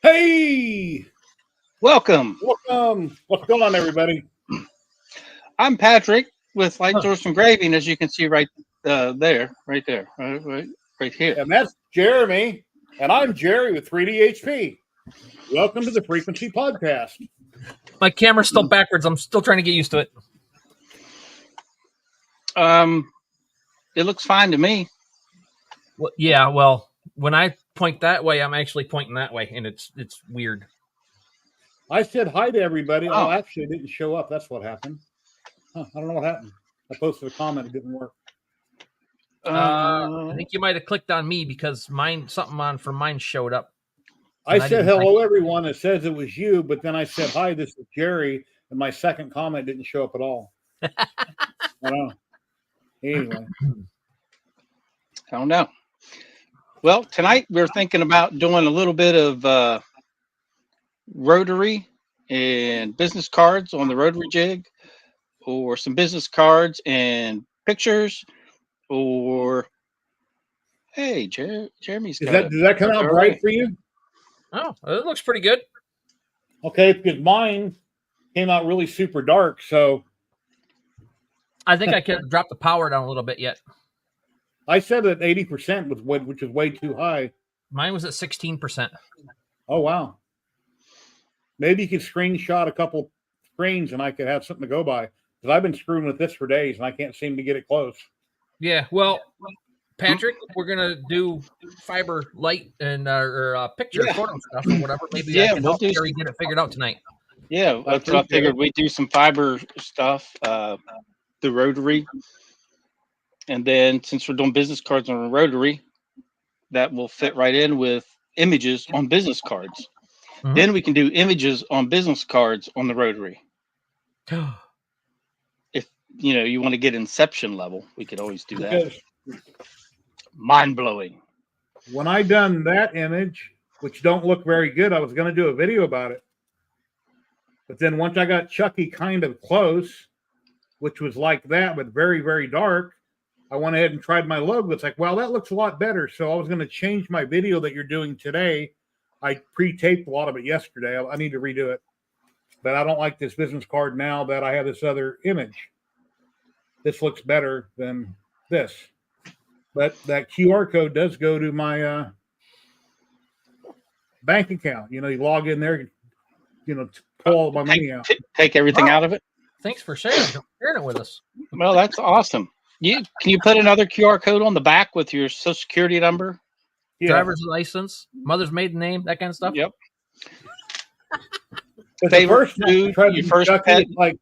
Hey, Welcome. welcome. What's going on, everybody? I'm Patrick with Lightburn Engraving, as you can see right there, right here. And that's Jeremy. And I'm Jerry with 3DHP. Welcome to the Frequency Podcast. My camera's still backwards. I'm still trying to get used to it. It looks fine to me. Well, yeah, well, when I point that way, I'm actually pointing that way, and it's weird. I said hi to everybody. Oh. Actually, it didn't show up. That's what happened. I don't know what happened. I posted a comment. It didn't work. I think you might have clicked on me because something from mine showed up. I said hello, everyone. It says it was you, but then I said hi, this is Jerry, and my second comment didn't show up at all. I don't know. Anyway. I don't know. Well, tonight we're thinking about doing a little bit of rotary and business cards on the rotary jig, or some business cards and pictures, or hey, Jeremy's got does that come out bright for you? Oh, it looks pretty good. Okay, because mine came out really super dark, so I think I could drop the power down a little bit yet. I said that 80% was which is way too high. Mine was at 16%. Oh wow. Maybe you could screenshot a couple screens and I could have something to go by. Because I've been screwing with this for days and I can't seem to get it close. Yeah, well, Patrick, we're gonna do fiber light and picture photo stuff or whatever. Maybe I can help Gary get it figured out tonight. Yeah, that's what I figured. We'd do some fiber stuff, the rotary. And then since we're doing business cards on a rotary, that will fit right in with images on business cards. Mm-hmm. Then we can do images on business cards on the rotary. If you want to get Inception level, we could always do that. Mind-blowing. When I done that image, which don't look very good, I was going to do a video about it. But then once I got Chucky kind of close, which was like that, but very, very dark, I went ahead and tried my logo. It's like, wow, that looks a lot better. So I was going to change my video that you're doing today. I pre-taped a lot of it yesterday. I need to redo it. But I don't like this business card now that I have this other image. This looks better than this. But that QR code does go to my bank account. You log in there, pull all my money out. Take everything out of it? Thanks for sharing it with us. Well, that's awesome. Can you put another QR code on the back with your Social Security number? Yeah. Driver's license, mother's maiden name, that kind of stuff? Yep. Favorite food, your first pet? Like,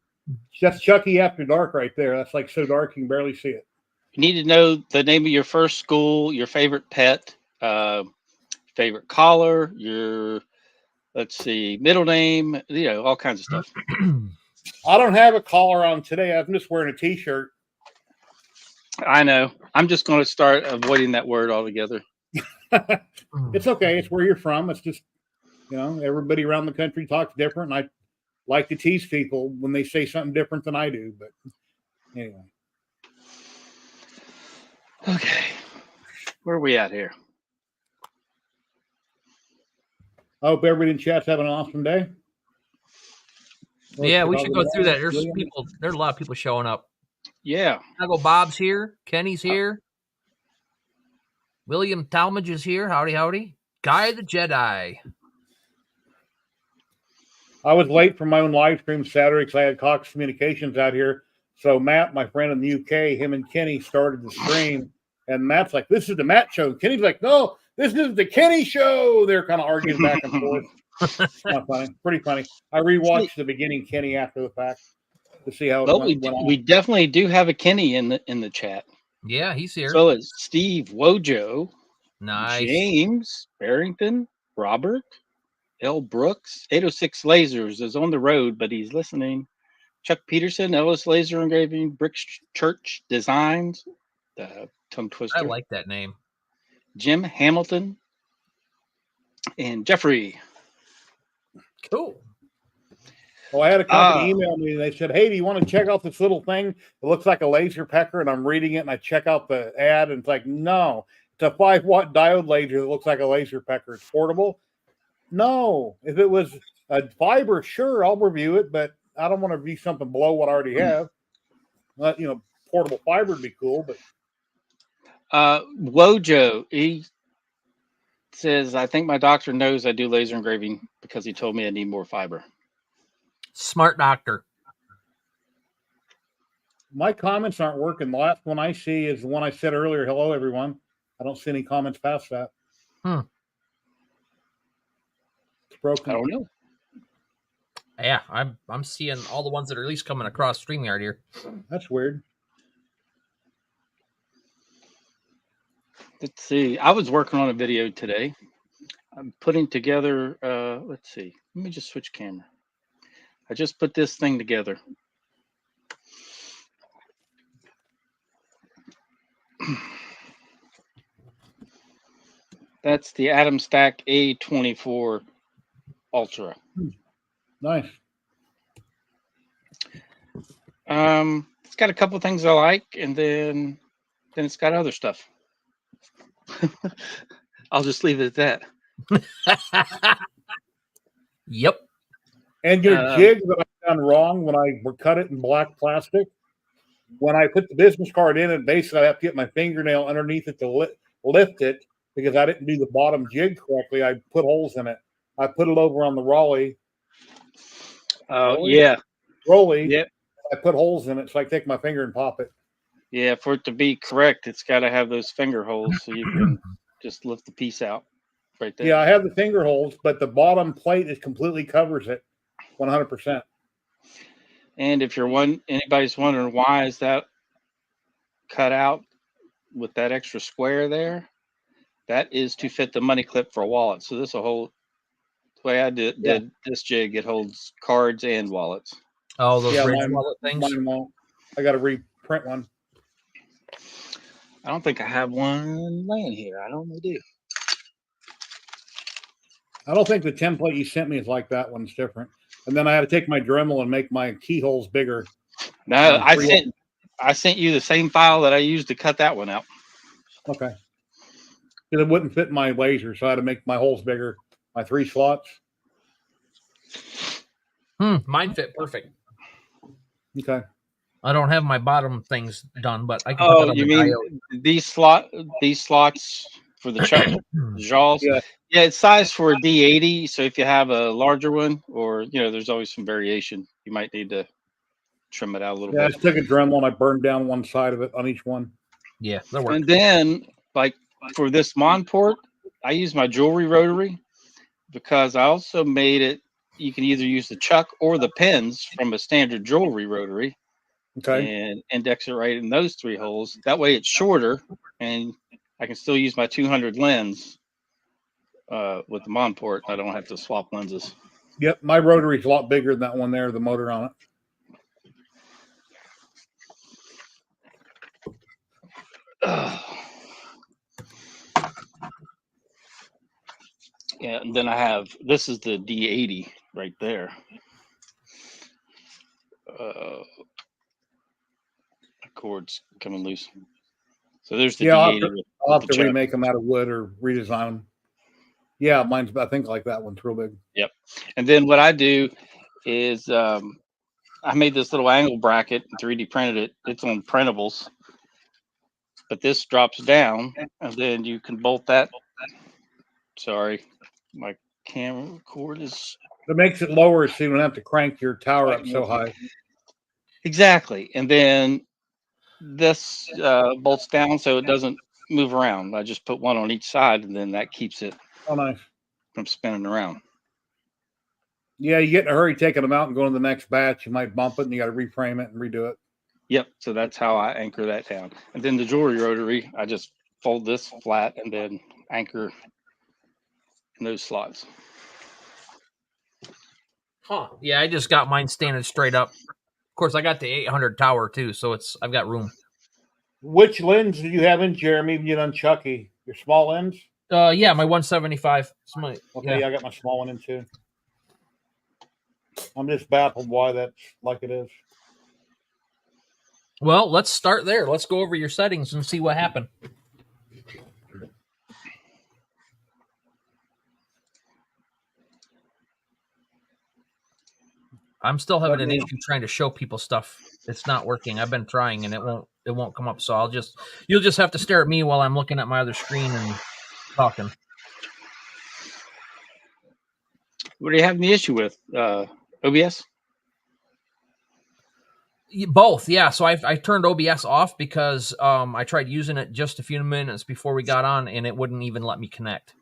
that's Chucky After Dark right there. That's like so dark you can barely see it. You need to know the name of your first school, your favorite pet, favorite collar, your, middle name, all kinds of stuff. I don't have a collar on today. I'm just wearing a t-shirt. I know. I'm just going to start avoiding that word altogether. It's okay. It's where you're from. It's just, everybody around the country talks different. And I like to tease people when they say something different than I do. But anyway. Okay. Where are we at here? I hope everybody in chat's having an awesome day. Yeah, we should go through that. There's a lot of people showing up. Yeah. Chicago Bob's here. Kenny's here. William Talmadge is here. Howdy, howdy. Guy the Jedi. I was late for my own live stream Saturday because I had Cox Communications out here. So Matt, my friend in the UK, him and Kenny started the stream. And Matt's like, this is the Matt show. Kenny's like, no, this is the Kenny show. They're kind of arguing back and forth. Not funny. Pretty funny. I rewatched the beginning Kenny after the fact to see how it went on. We definitely do have a Kenny in the chat. Yeah, he's here. So is Steve Wojo. Nice. James Barrington, Robert, L. Brooks, 806 Lasers is on the road, but he's listening. Chuck Peterson, Ellis Laser Engraving, Brick Church Designs, tongue twister. I like that name. Jim Hamilton and Jeffrey. Cool. Well, I had a company email me and they said, hey, do you want to check out this little thing? It looks like a laser pecker. And I'm reading it and I check out the ad and it's like, no, it's a 5-watt diode laser that looks like a laser pecker. It's portable. No, if it was a fiber, sure, I'll review it, but I don't want to review something below what I already have. Portable fiber would be cool, but Wojo, he says, I think my doctor knows I do laser engraving because he told me I need more fiber. Smart doctor. My comments aren't working. The last one I see is the one I said earlier. Hello, everyone. I don't see any comments past that. It's broken. I don't know. Yeah, I'm seeing all the ones that are at least coming across StreamYard here. That's weird. Let's see. I was working on a video today. I'm putting together, let's see. Let me just switch camera. I just put this thing together. That's the Atom Stack A24 Ultra. Nice. It's got a couple of things I like, and then it's got other stuff. I'll just leave it at that. Yep. And your jig that I've done wrong when I cut it in black plastic, when I put the business card in it, basically I have to get my fingernail underneath it to lift it because I didn't do the bottom jig correctly. I put holes in it. I put it over on the Raleigh. Yeah. Rolly. Yep. I put holes in it so I take my finger and pop it. Yeah, for it to be correct, it's got to have those finger holes so you can just lift the piece out right there. Yeah, I have the finger holes, but the bottom plate is completely covers it 100%. And if anybody's wondering why is that cut out with that extra square there, that is to fit the money clip for a wallet. So this will hold, the way I did this jig, it holds cards and wallets. Oh, those bridge wallet things? Mine won't. I got to reprint one. I don't think I have one laying here. I normally do. I don't think the template you sent me is like that. One's different. And then I had to take my Dremel and make my keyholes bigger. No, I sent you the same file that I used to cut that one out. Okay. Because it wouldn't fit my laser, so I had to make my holes bigger. My 3 slots. Mine fit perfect. Okay. I don't have my bottom things done, but I can. Oh, you mean these slots for the jaws? Yeah. Yeah, it's sized for a D80. So if you have a larger one, or there's always some variation, you might need to trim it out a little bit. I just took a Dremel and I burned down one side of it on each one. Yeah, that works. And then, like for this Monport, I use my jewelry rotary because I also made it. You can either use the chuck or the pins from a standard jewelry rotary. Okay. And index it right in those 3 holes. That way it's shorter, and I can still use my 200 lens with the Monport. I don't have to swap lenses. Yep, my rotary's a lot bigger than that one there, the motor on it. Yeah, and then I have, this is the D80 right there. The cord's coming loose. So there's the D80. I'll have to remake them out of wood or redesign them. Yeah, mine's, I think, like that one's real big. Yep. And then what I do is I made this little angle bracket and 3D printed it. It's on printables. But this drops down, and then you can bolt that. Sorry, my camera cord is. It makes it lower so you don't have to crank your tower up so high. Exactly. And then this bolts down so it doesn't move around. I just put one on each side, and then that keeps it from spinning around. Yeah, you get in a hurry taking them out and going to the next batch. You might bump it, and you got to reframe it and redo it. Yep. So that's how I anchor that down. And then the jewelry rotary, I just fold this flat and then anchor in those slots. Huh. Yeah, I just got mine standing straight up. Of course, I got the 800 tower too, so I've got room. Which lens do you have in, Jeremy? You done Chucky? Your small lens? Yeah, my 175. Okay, yeah, I got my small one in too. I'm just baffled why that's like it is. Well, let's start there. Let's go over your settings and see what happened. I'm still having an issue trying to show people stuff. It's not working. I've been trying and it won't come up. So you'll just have to stare at me while I'm looking at my other screen and talking. What are you having the issue with? OBS? Both, yeah. So I turned OBS off because I tried using it just a few minutes before we got on, and it wouldn't even let me connect.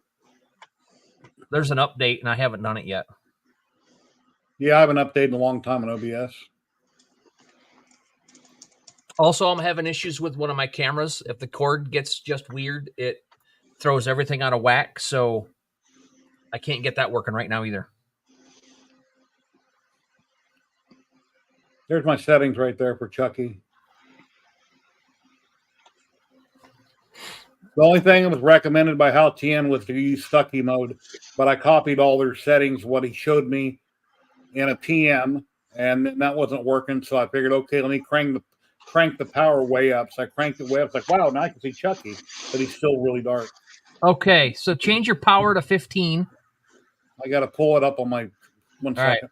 There's an update, and I haven't done it yet. Yeah, I haven't updated in a long time on OBS. Also, I'm having issues with one of my cameras. If the cord gets just weird, it throws everything out of whack. So I can't get that working right now either. There's my settings right there for Chucky. The only thing that was recommended by Hal Tien was to use Stucky mode, but I copied all their settings, what he showed me in a PM, and that wasn't working. So I figured, okay, let me crank the power way up. So I cranked it way up. It's like, wow, now I can see Chucky, but he's still really dark. Okay, so change your power to 15. I got to pull it up on my one second. Right.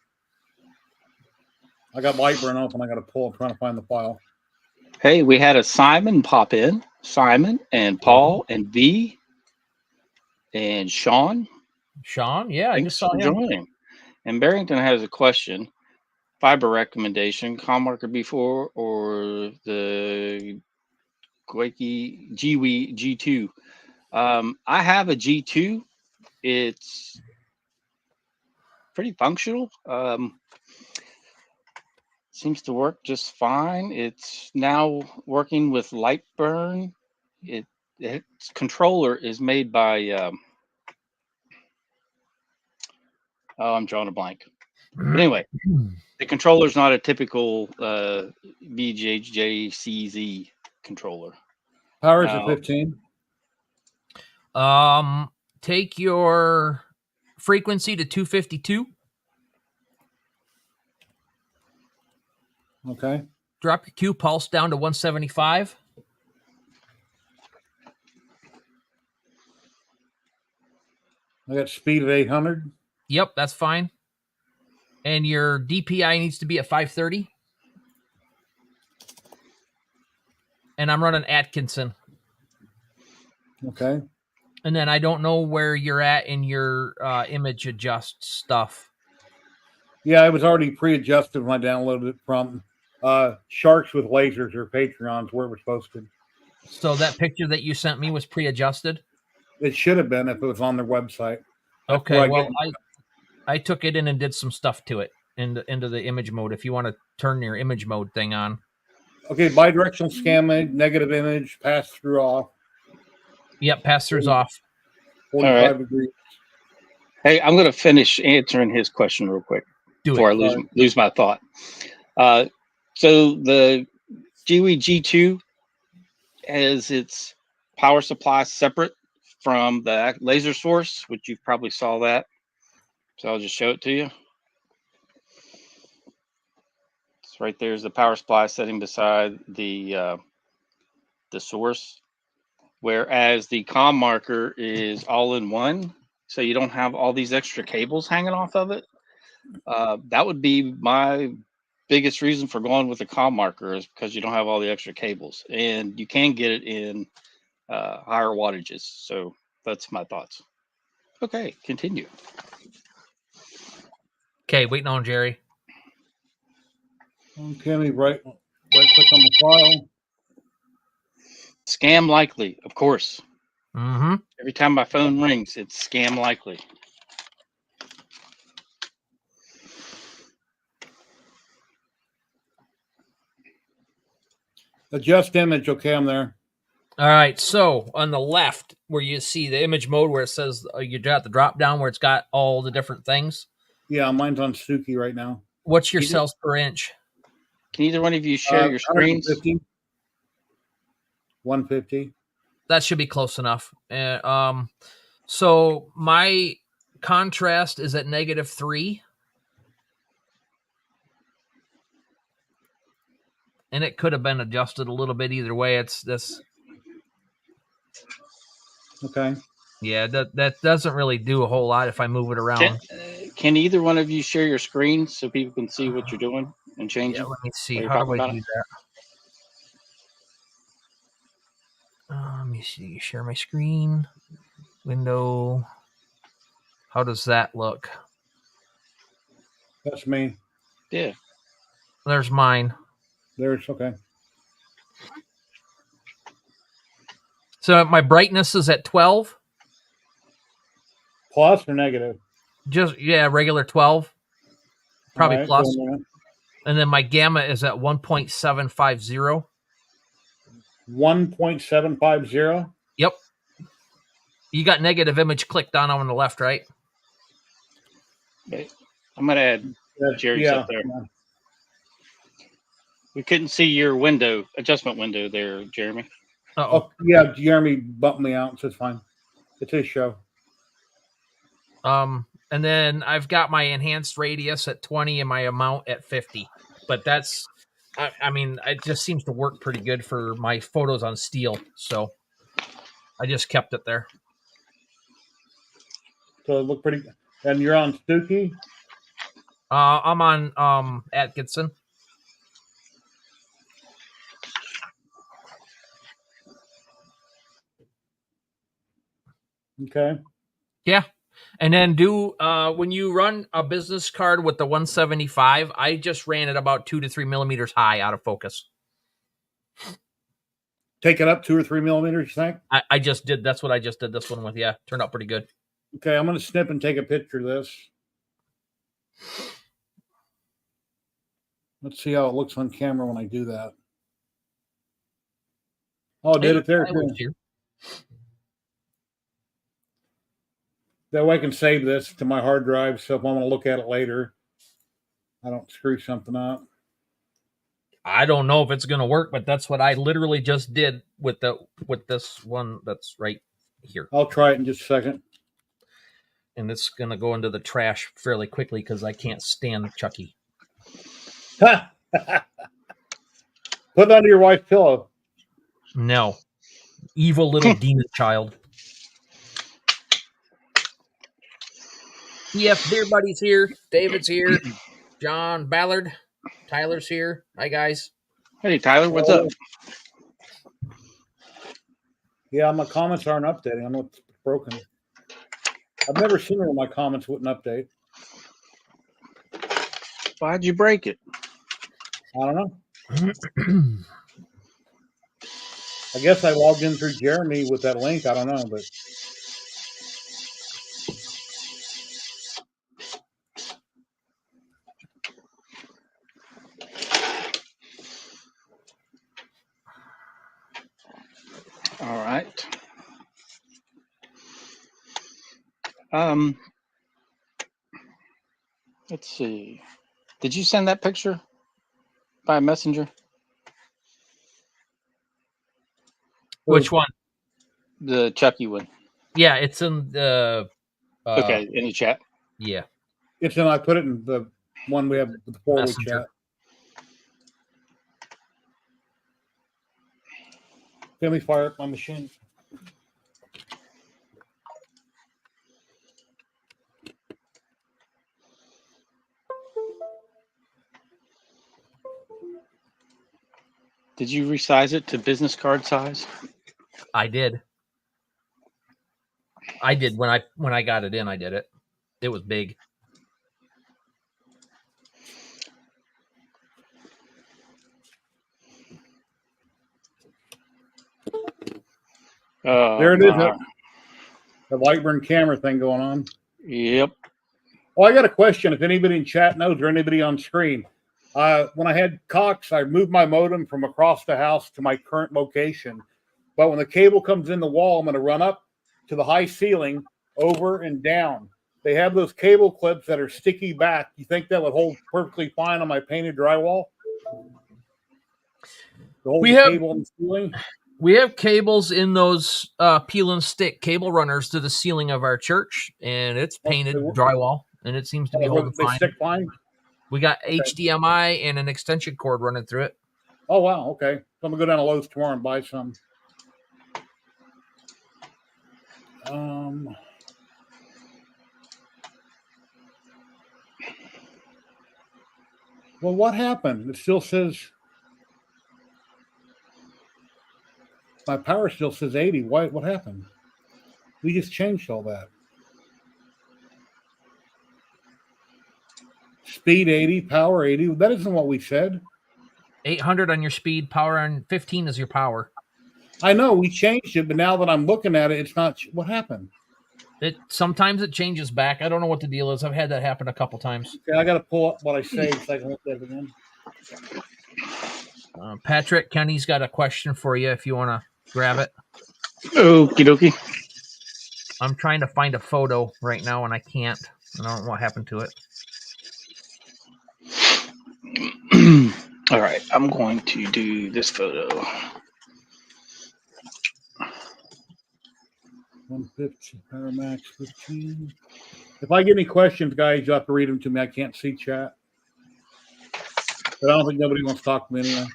I got Lightburn open. I got to pull it, trying to find the file. Hey, we had a Simon pop in. Simon and Paul and V and Sean. Sean, yeah, I just saw him joining. And Barrington has a question. Fiber recommendation, com marker B4 or the Guiki G2. I have a G2. It's pretty functional. Seems to work just fine. It's now working with Lightburn. Its controller is made by I'm drawing a blank. But anyway, the controller is not a typical BJJCZ controller. Power's at 15. Take your frequency to 252. Okay. Drop your Q pulse down to 175. I got speed of 800. Yep, that's fine. And your DPI needs to be at 530. And I'm running Atkinson. Okay. And then I don't know where you're at in your image adjust stuff. Yeah, it was already pre-adjusted when I downloaded it from Sharks with Lasers or Patreons, where it was posted. So that picture that you sent me was pre-adjusted? It should have been if it was on their website. Okay, well, I took it in and did some stuff to it into the image mode. If you want to turn your image mode thing on. Okay, bidirectional scan mode, negative image, pass through off. Yep, pass through's off. 45 degrees. Hey, I'm going to finish answering his question real quick before I lose my thought. So the GWE G2 has its power supply separate from the laser source, which you probably saw that. So I'll just show it to you. It's right there's the power supply sitting beside the source, whereas the comm marker is all in one, so you don't have all these extra cables hanging off of it. That would be my biggest reason for going with the comm marker, is because you don't have all the extra cables, and you can get it in higher wattages. So that's my thoughts. Okay, continue. Okay, waiting on Jerry. Okay, let me right click on the file. Scam likely, of course. Mm-hmm. Every time my phone rings, it's scam likely. Adjust image. Okay, I'm there. All right, so on the left where you see the image mode where it says you got the drop down where it's got all the different things. Yeah, mine's on Suki right now. What's your cells per inch? Can either one of you share your screens? 150. That should be close enough. So my contrast is at -3. And it could have been adjusted a little bit either way. It's this. Okay. Yeah, that doesn't really do a whole lot if I move it around. Can either one of you share your screen so people can see what you're doing and changing? Yeah, let me see. While you're How do talking I about do it? that? Let me see. Share my screen. Window. How does that look? That's me. Yeah. There's mine. There's okay. So my brightness is at 12. Plus or negative? Just regular 12. Probably All right, plus. wait a minute. And then my gamma is at 1.750. 1.750. Yep. You got negative image clicked on the left, right? Okay. I'm gonna add Jerry's up there. Yeah. We couldn't see your adjustment window there, Jeremy. Uh-oh. Oh, yeah, Jeremy bumped me out, so it's fine. It's his show. And then I've got my enhanced radius at 20 and my amount at 50. But that's, I mean, it just seems to work pretty good for my photos on steel. So I just kept it there. So it looked pretty good. And you're on Stooky? I'm on Atkinson. Okay. Yeah. And then when you run a business card with the 175, I just ran it about 2 to 3 millimeters high out of focus. Take it up 2 or 3 millimeters, you think? I just did. That's what I just did this one with. Yeah. Turned out pretty good. Okay, I'm going to snip and take a picture of this. Let's see how it looks on camera when I do that. Oh, did it there too. That way I can save this to my hard drive, so if I want to look at it later, I don't screw something up. I don't know if it's going to work, but that's what I literally just did with this one that's right here. I'll try it in just a second. And it's going to go into the trash fairly quickly because I can't stand Chucky. Put it under your wife's pillow. No. Evil little demon child. EF Beer Buddy's here. David's here. John Ballard. Tyler's here. Hi, guys. Hey, Tyler, what's up? Yeah, my comments aren't updating. I know it's broken. I've never seen where my comments wouldn't update. Why'd you break it? I don't know. I guess I logged in through Jeremy with that link. I don't know, but All right. Let's see. Did you send that picture by messenger? Which one? The Chucky one. Yeah, it's in the... okay, in the chat. Yeah. it's in. I put it in the one we have before we chat. Let me fire up my machine. Did you resize it to business card size? I did. When I got it in, I did it. It was big. There it is. The Lightburn camera thing going on. Yep. Oh, I got a question. If anybody in chat knows or anybody on screen, when I had Cox, I moved my modem from across the house to my current location. But when the cable comes in the wall, I'm going to run up to the high ceiling, over and down. They have those cable clips that are sticky back. You think that would hold perfectly fine on my painted drywall? Cable on the ceiling? We have cables in those peel and stick cable runners to the ceiling of our church, and it's painted drywall, and it seems to be holding fine. They stick fine? We got HDMI and an extension cord running through it. Oh, wow. Okay. So I'm going to go down to Lowe's tomorrow and buy some. Well, what happened? It still says my power still says 80. Why? What happened? We just changed all that. Speed 80, power 80. That isn't what we said. 800 on your speed, power on 15 is your power. I know we changed it, but now that I'm looking at it, it's not. What happened? Sometimes it changes back. I don't know what the deal is. I've had that happen a couple times. Okay, I got to pull up what I saved so I can look at it again. Patrick, Kenny's got a question for you if you want to grab it. Okie dokie. I'm trying to find a photo right now and I can't. I don't know what happened to it. All right, I'm going to do this photo. 150 power max 15. If I get any questions, guys, you have to read them to me. I can't see chat, but I don't think nobody wants to talk to me anyway.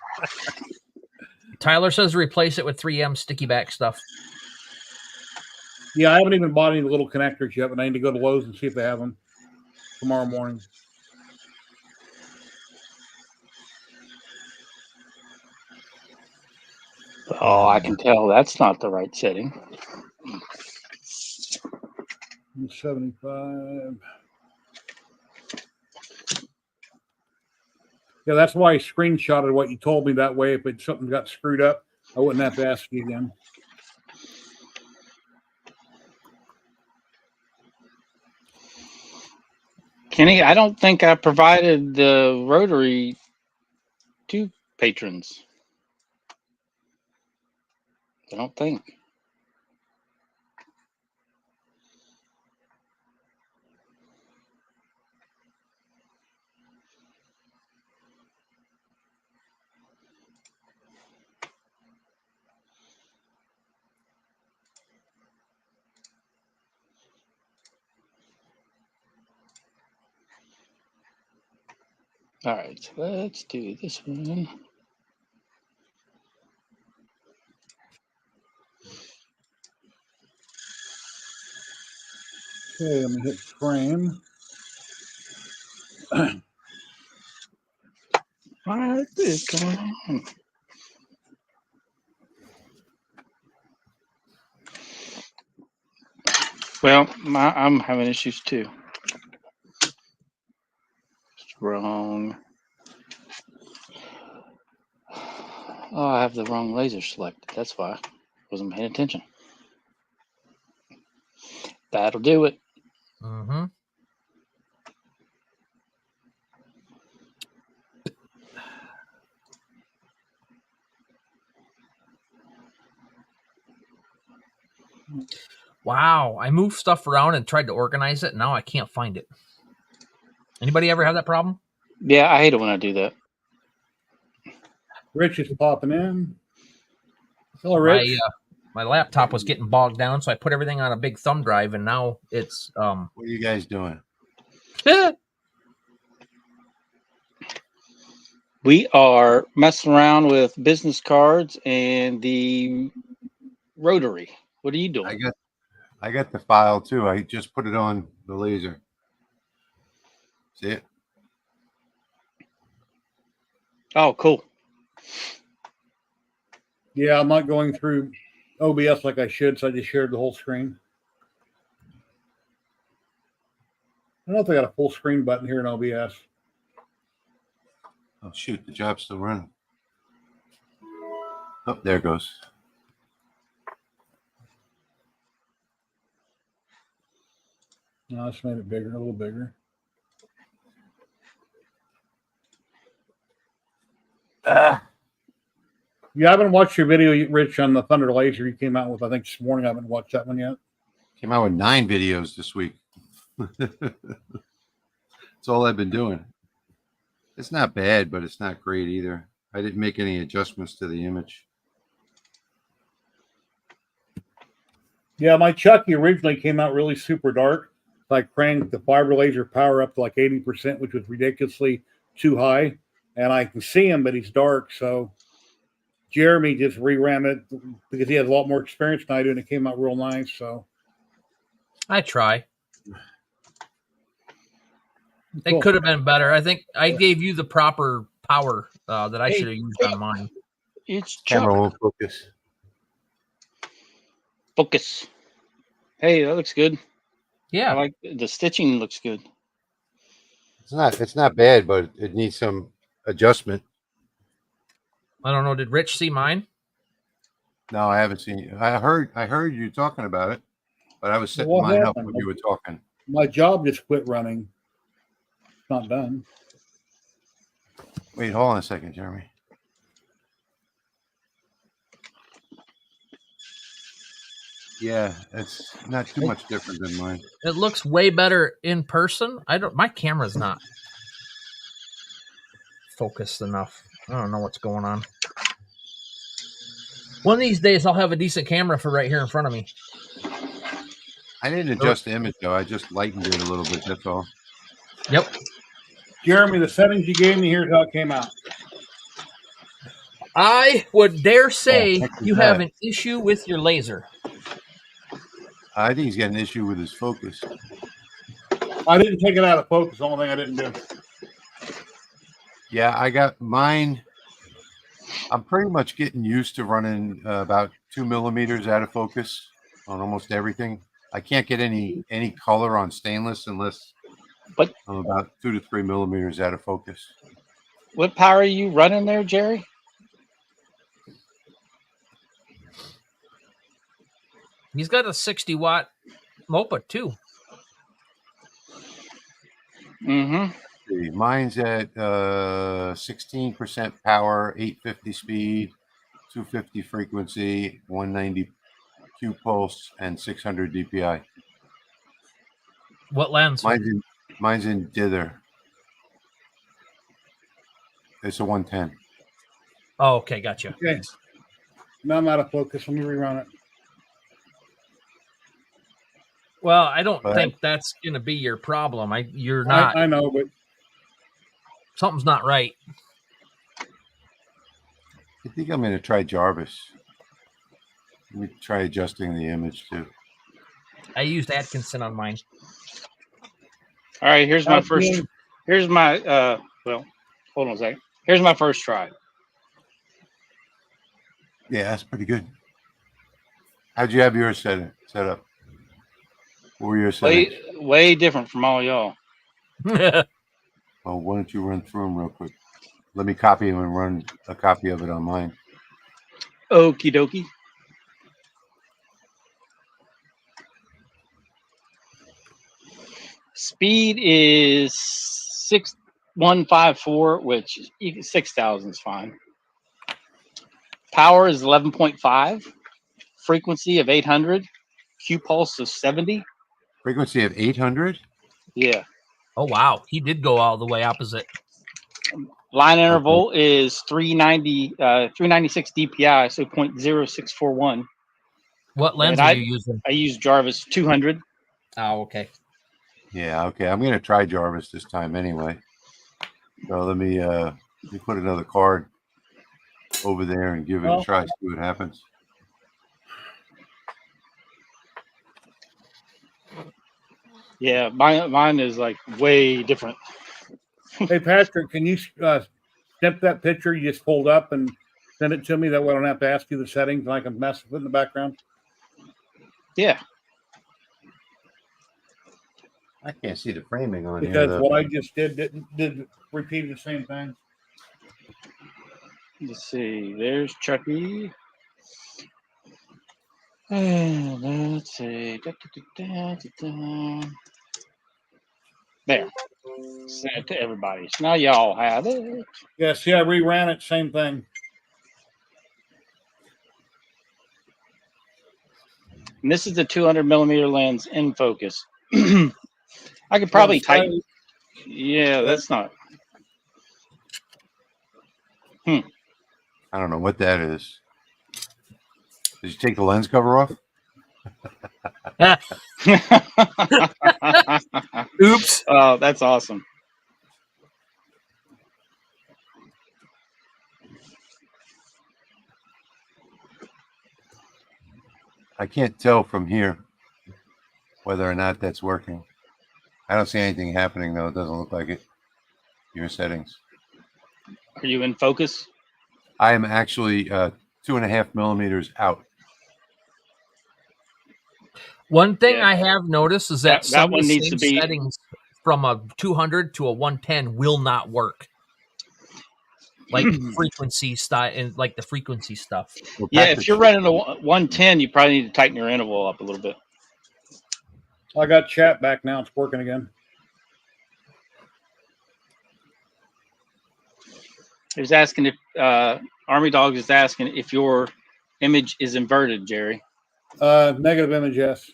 Tyler says replace it with 3M sticky back stuff. Yeah, I haven't even bought any of the little connectors yet, but I need to go to Lowe's and see if they have them tomorrow morning. Oh, I can tell that's not the right setting. 75. Yeah, that's why I screenshotted what you told me. That way, if something got screwed up, I wouldn't have to ask you again. Kenny, I don't think I provided the rotary to patrons. I don't think. All right, so let's do this one. Okay, let me hit frame. What is going on? Well, I'm having issues too. It's wrong. Oh, I have the wrong laser selected. That's why I wasn't paying attention. That'll do it. Mm-hmm. Wow, I moved stuff around and tried to organize it. And now I can't find it. Anybody ever have that problem? Yeah, I hate it when I do that. Rich is popping in. Hello, Rich. My laptop was getting bogged down, so I put everything on a big thumb drive, and now it's What are you guys doing? We are messing around with business cards and the rotary. What are you doing? I got the file too. I just put it on the laser. See it? Oh, cool. Yeah, I'm not going through OBS like I should, so I just shared the whole screen. I don't know if they got a full screen button here in OBS. Oh shoot, the job's still running. Oh, there it goes. No, I just made it bigger, a little bigger. Yeah, I haven't watched your video, Rich, on the Thunder Laser you came out with, I think, this morning. I haven't watched that one yet. Came out with 9 videos this week. That's all I've been doing. It's not bad, but it's not great either. I didn't make any adjustments to the image. Yeah, my Chucky originally came out really super dark. So I cranked the fiber laser power up to like 80%, which was ridiculously too high. And I can see him, but he's dark. So Jeremy just reran it because he has a lot more experience than I do, and it came out real nice. So I try. It Cool. could have been better. I think I gave you the proper power that I Hey, should have used hey. on mine. It's Camera Chuck. won't focus. Focus. Hey, that looks good. I Yeah. like the stitching. Looks good. It's not bad, but it needs some adjustment. I don't know. Did Rich see mine? No, I haven't seen you. I heard you talking about it, but I was setting What mine up happened? when you were talking. My job just quit running. It's not done. Wait, hold on a second, Jeremy. Yeah, it's not too much different than mine. It looks way better in person. My camera's not focused enough. I don't know what's going on. One of these days I'll have a decent camera for right here in front of me. I didn't adjust the image though. I just lightened it a little bit. That's all. Yep. Jeremy, the settings you gave me, here's how it came out. I would dare say heck is you have that? an issue with your laser. I think he's got an issue with his focus. I didn't take it out of focus. The only thing I didn't do. Yeah, I got mine. I'm pretty much getting used to running about 2 millimeters out of focus on almost everything. I can't get any color on stainless unless I'm about 2 to 3 millimeters out of focus. What power are you running there, Jerry? He's got a 60-watt Mopa too. Mm-hmm. Mine's at 16% power, 850 speed, 250 frequency, 190 Q pulse, and 600 DPI. What lens? Mine's in dither. It's a 110. Oh, okay, gotcha. Okay. Now I'm out of focus. Let me rerun it. Well, I don't think that's going to be your problem. You're not. I know, but something's not right. I think I'm going to try Jarvis. Let me try adjusting the image too. I used Atkinson on mine. All right, here's my first. Here's my well, hold on a second. Here's my first try. Yeah, that's pretty good. How'd you have yours set up? What were your settings? Way different from all y'all. Well, why don't you run through them real quick? Let me copy them and run a copy of it on mine. Okie dokie. Speed is 6154, which 6,000 is fine. Power is 11.5. Frequency of 800. Q pulse of 70. Frequency of 800? Yeah. Oh, wow. He did go all the way opposite. Line interval is 396 DPI, so 0.0641. What lens are you using? I use Jarvis 200. Oh, okay. Yeah, okay. I'm going to try Jarvis this time anyway. So let me put another card over there and give it a try, see what happens. Yeah, mine is like way different. Hey, Patrick, can you snip that picture you just pulled up and send it to me? That way I don't have to ask you the settings and I can mess with it in the background. Yeah. I can't see the framing on because here. What I just did repeat the same thing. Let's see. There's Chucky. And let's see. There. Send it to everybody. So now y'all have it. Yeah, see, I reran it. Same thing. And this is the 200 millimeter lens in focus. I could probably tighten. Yeah, that's not. I don't know what that is. Did you take the lens cover off? Oops. Oh, that's awesome. I can't tell from here whether or not that's working. I don't see anything happening though. It doesn't look like it. Your settings. Are you in focus? I am actually 2.5 millimeters out. One thing Yeah. I have noticed is that That some of one the needs same to be- settings from a 200 to a 110 will not work. Like frequency style and like the frequency stuff. Well, Yeah, Patrick, if you're running a 110, you probably need to tighten your interval up a little bit. I got chat back now. It's working again. He was asking if Army Dog is asking if your image is inverted, Jerry. Negative image, yes.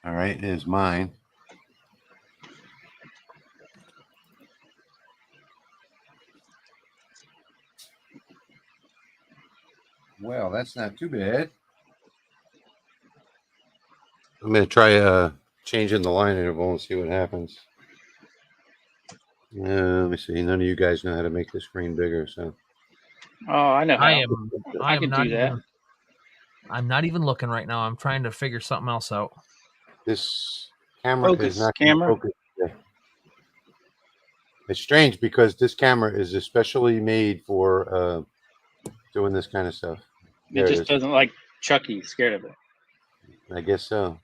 all right, it is mine. Well, that's not too bad. I'm going to try changing the line interval and see what happens. Let me see. None of you guys know how to make the screen bigger, so. Oh, I know how. I am can not do that. even, I'm not even looking right now. I'm trying to figure something else out. This camera Focus, is not camera. focused today. It's strange because this camera is especially made for doing this kind of stuff. It just doesn't like Chucky. Scared of it. I guess so.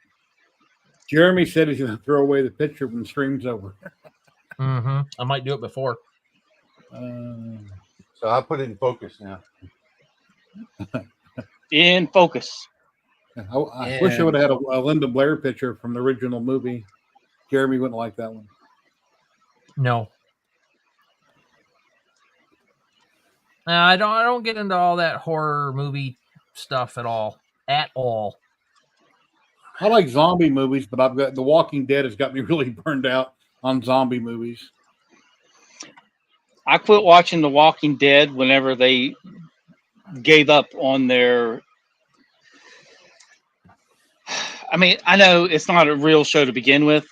Jeremy said he's going to throw away the picture when the stream's over. I might do it before. So I'll put it in focus now. In focus. I wish I would have had a Linda Blair picture from the original movie. Jeremy wouldn't like that one. No. I don't get into all that horror movie stuff at all. At all. I like zombie movies, but I've got The Walking Dead has got me really burned out on zombie movies. I quit watching The Walking Dead whenever they gave up on their. I mean, I know it's not a real show to begin with,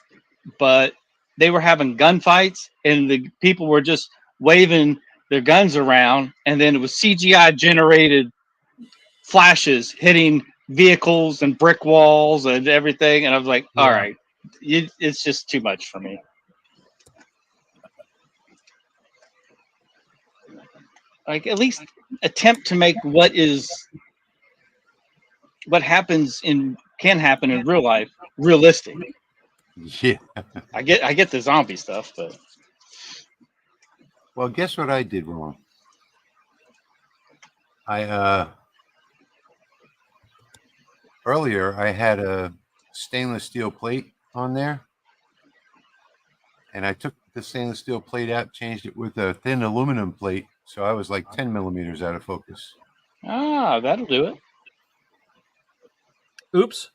but they were having gunfights and the people were just waving their guns around, and then it was CGI generated flashes hitting vehicles and brick walls and everything. And I was like, all right, it's just too much for me. Like, at least attempt to make what can happen in real life realistic. Yeah. I get the zombie stuff, but well, guess what I did wrong? I earlier I had a stainless steel plate on there, and I took the stainless steel plate out, changed it with a thin aluminum plate, so I was like 10 millimeters out of focus. That'll do it. Oops.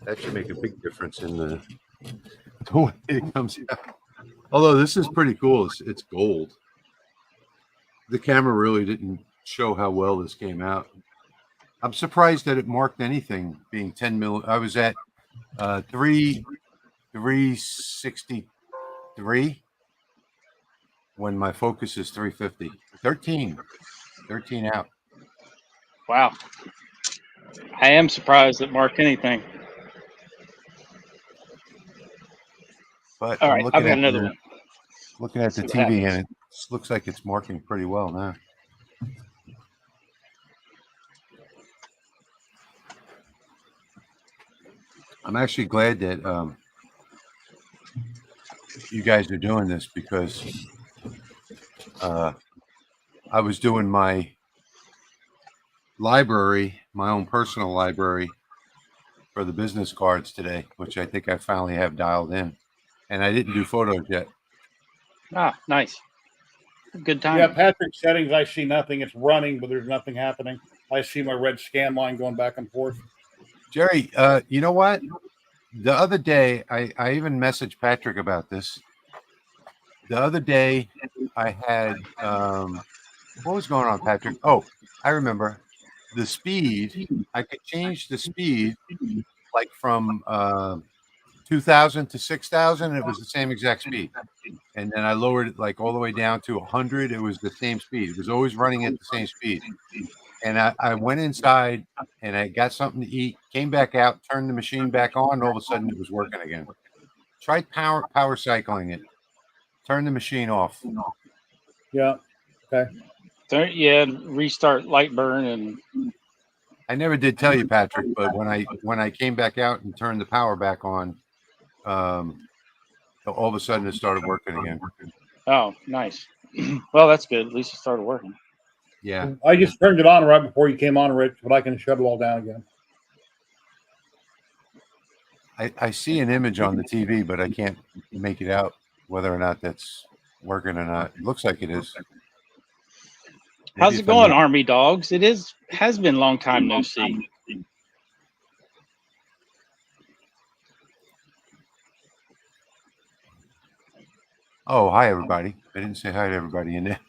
That should make a big difference in the way it comes out. Although this is pretty cool. It's gold. The camera really didn't show how well this came out. I'm surprised that it marked anything being 10 mil. I was at 363 when my focus is 350. 13 out. Wow. I am surprised it marked anything. But all I'm right, looking I've got at another one. Looking at the TV, and it looks like it's marking pretty well now. I'm actually glad that you guys are doing this because I was doing my library, my own personal library for the business cards today, which I think I finally have dialed in. And I didn't do photos yet. Nice. Good time. Yeah, Patrick's settings, I see nothing. It's running, but there's nothing happening. I see my red scan line going back and forth. Jerry, you know what? The other day, I even messaged Patrick about this. The other day, I had, what was going on, Patrick? Oh, I remember. The speed, I could change the speed, like from 2,000 to 6,000, it was the same exact speed. And then I lowered it like all the way down to 100. It was the same speed. It was always running at the same speed. And I went inside and I got something to eat, came back out, turned the machine back on, and all of a sudden it was working again. Tried power cycling it. Turn the machine off. Yeah. Okay. Yeah, restart Lightburn and I never did tell you, Patrick, but when I came back out and turned the power back on, all of a sudden it started working again. oh, nice. Well, that's good. At least it started working. Yeah. I just turned it on right before you came on, Rich, but I can shut it all down again. I see an image on the TV, but I can't make it out whether or not that's working or not. It looks like it is. Maybe How's it if I'm going, not- Army Dogs? Has been a long time no see. Oh, hi, everybody. I didn't say hi to everybody in there.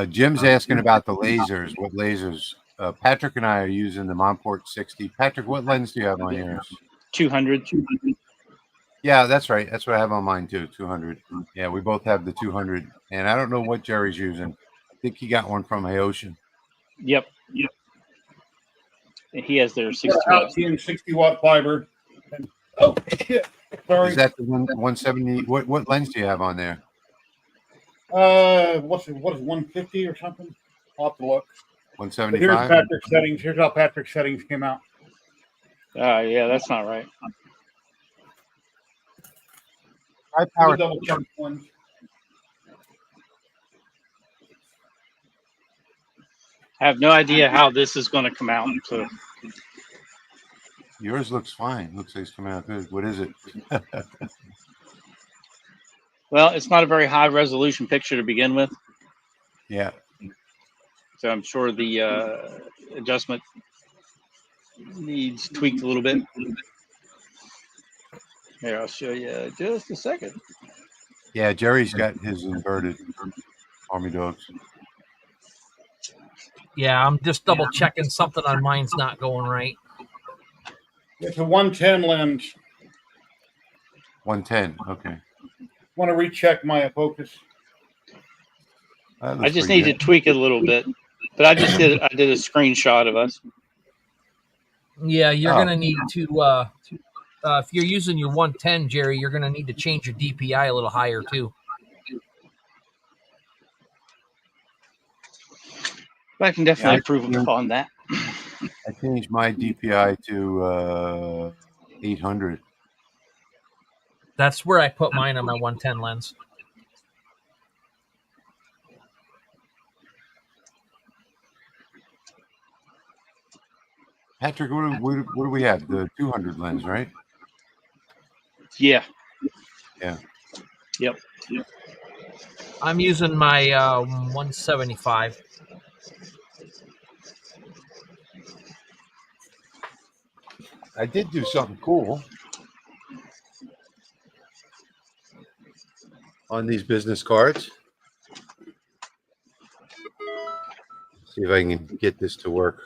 Jim's asking about the lasers. What lasers? Patrick and I are using the Monport 60. Patrick, what lens do you have on yours? 200. Yeah, that's right. That's what I have on mine too, 200. Yeah, we both have the 200. And I don't know what Jerry's using. I think he got one from Haoshin. Yep. He has their 60 Out 60-watt fiber. And, oh, shit. Sorry. Is that the 170? What lens do you have on there? What is 150 or something? I'll have to look. But here's 175? Patrick's settings. Here's how Patrick's settings came out. Yeah, that's not right. High Let power. me double check one. I have no idea how this is going to come out. So Yours looks fine. Looks like it's coming out good. What is it? well, it's not a very high resolution picture to begin with. Yeah. So I'm sure the adjustment needs tweaked a little bit. Here, I'll show you just a second. Yeah, Jerry's got his inverted Army Dogs. Yeah, I'm just double checking something on mine's not going right. It's a 110 lens. 110. Okay. Want to recheck my focus? That I looks just pretty need to tweak it a little bit, but I did a screenshot of us. Yeah, you're Oh. gonna need to if you're using your 110, Jerry, you're gonna need to change your DPI a little higher too. But I can definitely Yeah, improve upon that. I changed my DPI to 800. That's where I put mine on my 110 lens. Patrick, what do we have? The 200 lens, right? Yeah. Yeah. Yep. I'm using my 175. I did do something cool on these business cards. See if I can get this to work.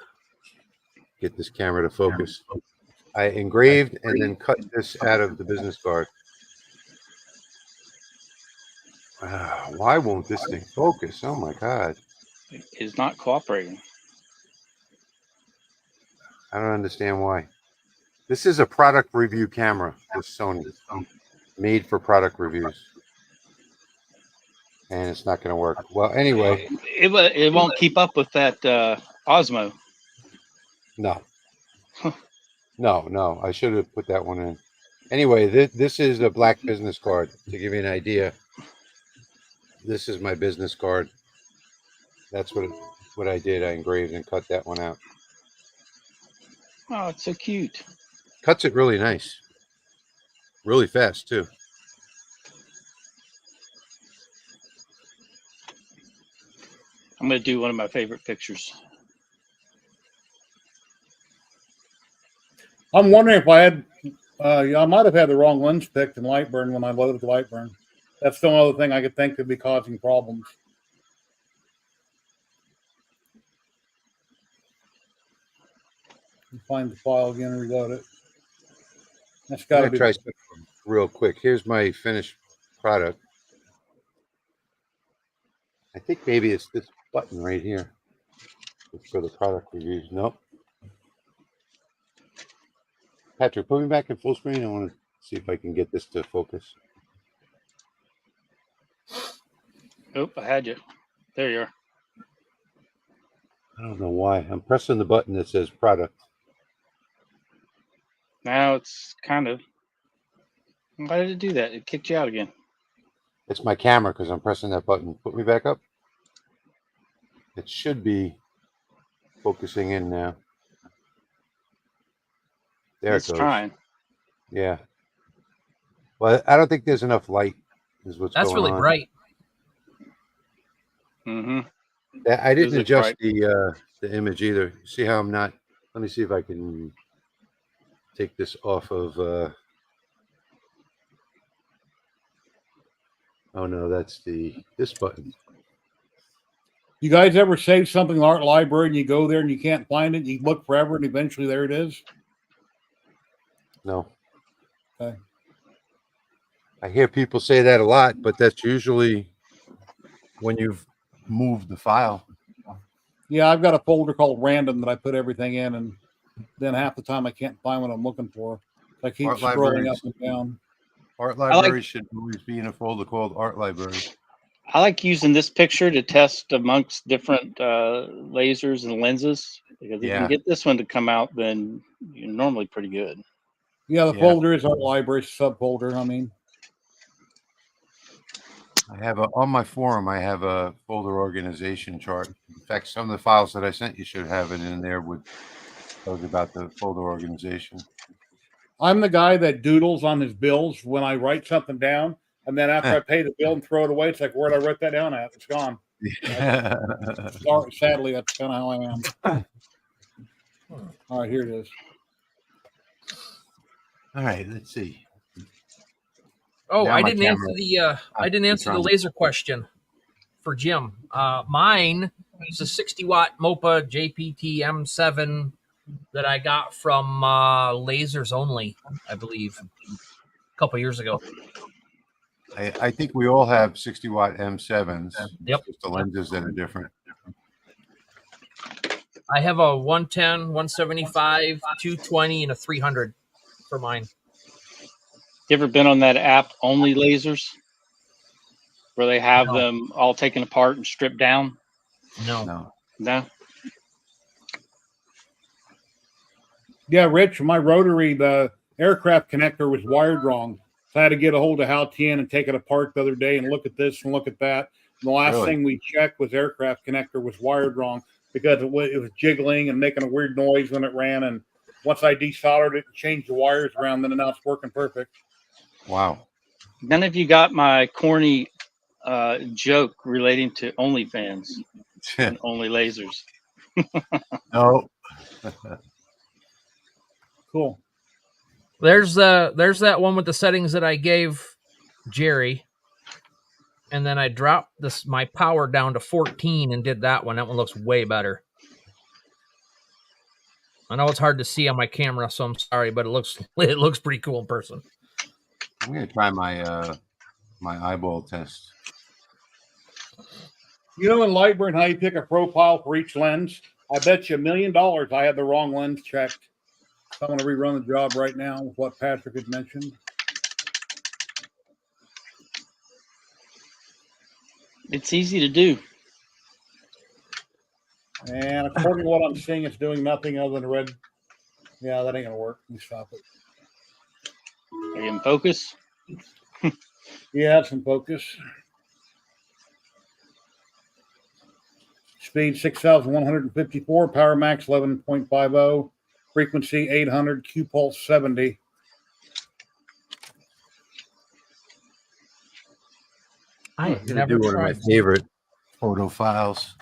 Get this camera to focus. I engraved and then cut this out of the business card. Why won't this thing focus? Oh my God. It is not cooperating. I don't understand why. This is a product review camera, this Sony. Made for product reviews. And it's not going to work. Well, anyway. It won't keep up with that Osmo. No. No. I should have put that one in. Anyway, this is a black business card. To give you an idea, this is my business card. That's what I did. I engraved and cut that one out. Oh, it's so cute. Cuts it really nice. Really fast, too. I'm going to do one of my favorite pictures. I'm wondering if I had, I might have had the wrong lens picked in Lightburn when I loaded Lightburn. That's the only other thing I could think could be causing problems. Find the file again and reload it. That's I'm got to gonna be. try something real quick. Here's my finished product. I think maybe it's this button right here. It's for the product reviews. Nope. Patrick, put me back in full screen. I want to see if I can get this to focus. Oh, I had you. There you are. I don't know why. I'm pressing the button that says product. Now it's kind of. Why did it do that? It kicked you out again. It's my camera because I'm pressing that button. Put me back up. It should be focusing in now. There It's it goes. trying. Yeah. Well, I don't think there's enough light. Is what's That's going really on. bright. Mm-hmm. I didn't look adjust bright. the image either. See how I'm not? Let me see if I can take this off of. Oh no, that's this button. You guys ever save something in the art library and you go there and you can't find it? You look forever and eventually there it is. No. Okay. I hear people say that a lot, but that's usually when you've moved the file. Yeah, I've got a folder called random that I put everything in, and then half the time I can't find what I'm looking for. I keep Art scrolling up libraries. and down. Art library should always be in a folder called art library. I like using this picture to test amongst different lasers and lenses, because if you can get this one to come out, then you're normally pretty good. Yeah, the folder is art library subfolder. I mean, I have on my forum. I have a folder organization chart. In fact, some of the files that I sent you should have it in there with those about the folder organization. I'm the guy that doodles on his bills when I write something down, and then after I pay the bill and throw it away, it's like, where'd I write that down at? It's gone. Sorry, sadly, that's kind of how I am. All right, here it is. All right, let's see. Oh, Now I my didn't answer camera- I didn't answer the laser question for Jim. Mine is a 60-watt MOPA JPT M7 that I got from Lasers Only, I believe, a couple years ago. I think we all have 60-watt M7s. Yep. It's just the lenses that are different. I have a 110, 175, 220, and a 300 for mine. You ever been on that app, Only Lasers, where they have No. them all taken apart and stripped down? No. Yeah, Rich, my rotary, the aircraft connector was wired wrong. So I had to get a hold of Hal Tien and take it apart the other day and look at this and look at that. And the last thing we checked was aircraft connector was wired wrong because it was jiggling and making a weird noise when it ran. And once I desoldered it and changed the wires around, then now it's working perfect. Wow. None of you got my corny joke relating to OnlyFans and Only Lasers. No. Cool. There's that one with the settings that I gave Jerry, and then I dropped my power down to 14 and did that one. That one looks way better. I know it's hard to see on my camera, so I'm sorry, but it looks pretty cool in person. I'm gonna try my my eyeball test. You know in Lightburn how you pick a profile for each lens? I bet you $1 million I had the wrong lens checked. So I'm going to rerun the job right now with what Patrick had mentioned. It's easy to do. And according to what I'm seeing, it's doing nothing other than red. Yeah, that ain't going to work. Let me stop it. Are you in focus? Yeah, it's in focus. Speed 6,154, power max 11.50, frequency 800, Q pulse 70. I I'm gonna never do one of my tried. favorite photo files.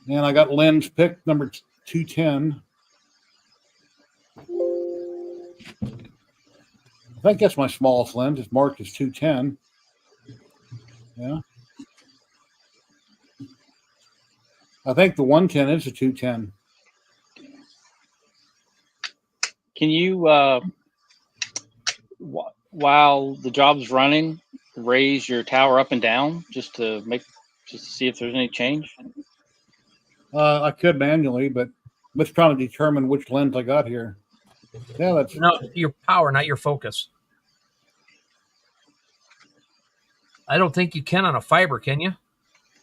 And I got lens pick number 210. I think that's my smallest lens. It's marked as 210. Yeah. I think the 110 is a 210. Can you, while the job's running, raise your tower up and down just to see if there's any change? I could manually, but let's try to determine which lens I got here. Yeah, that's No, your power, not your focus. I don't think you can on a fiber, can you?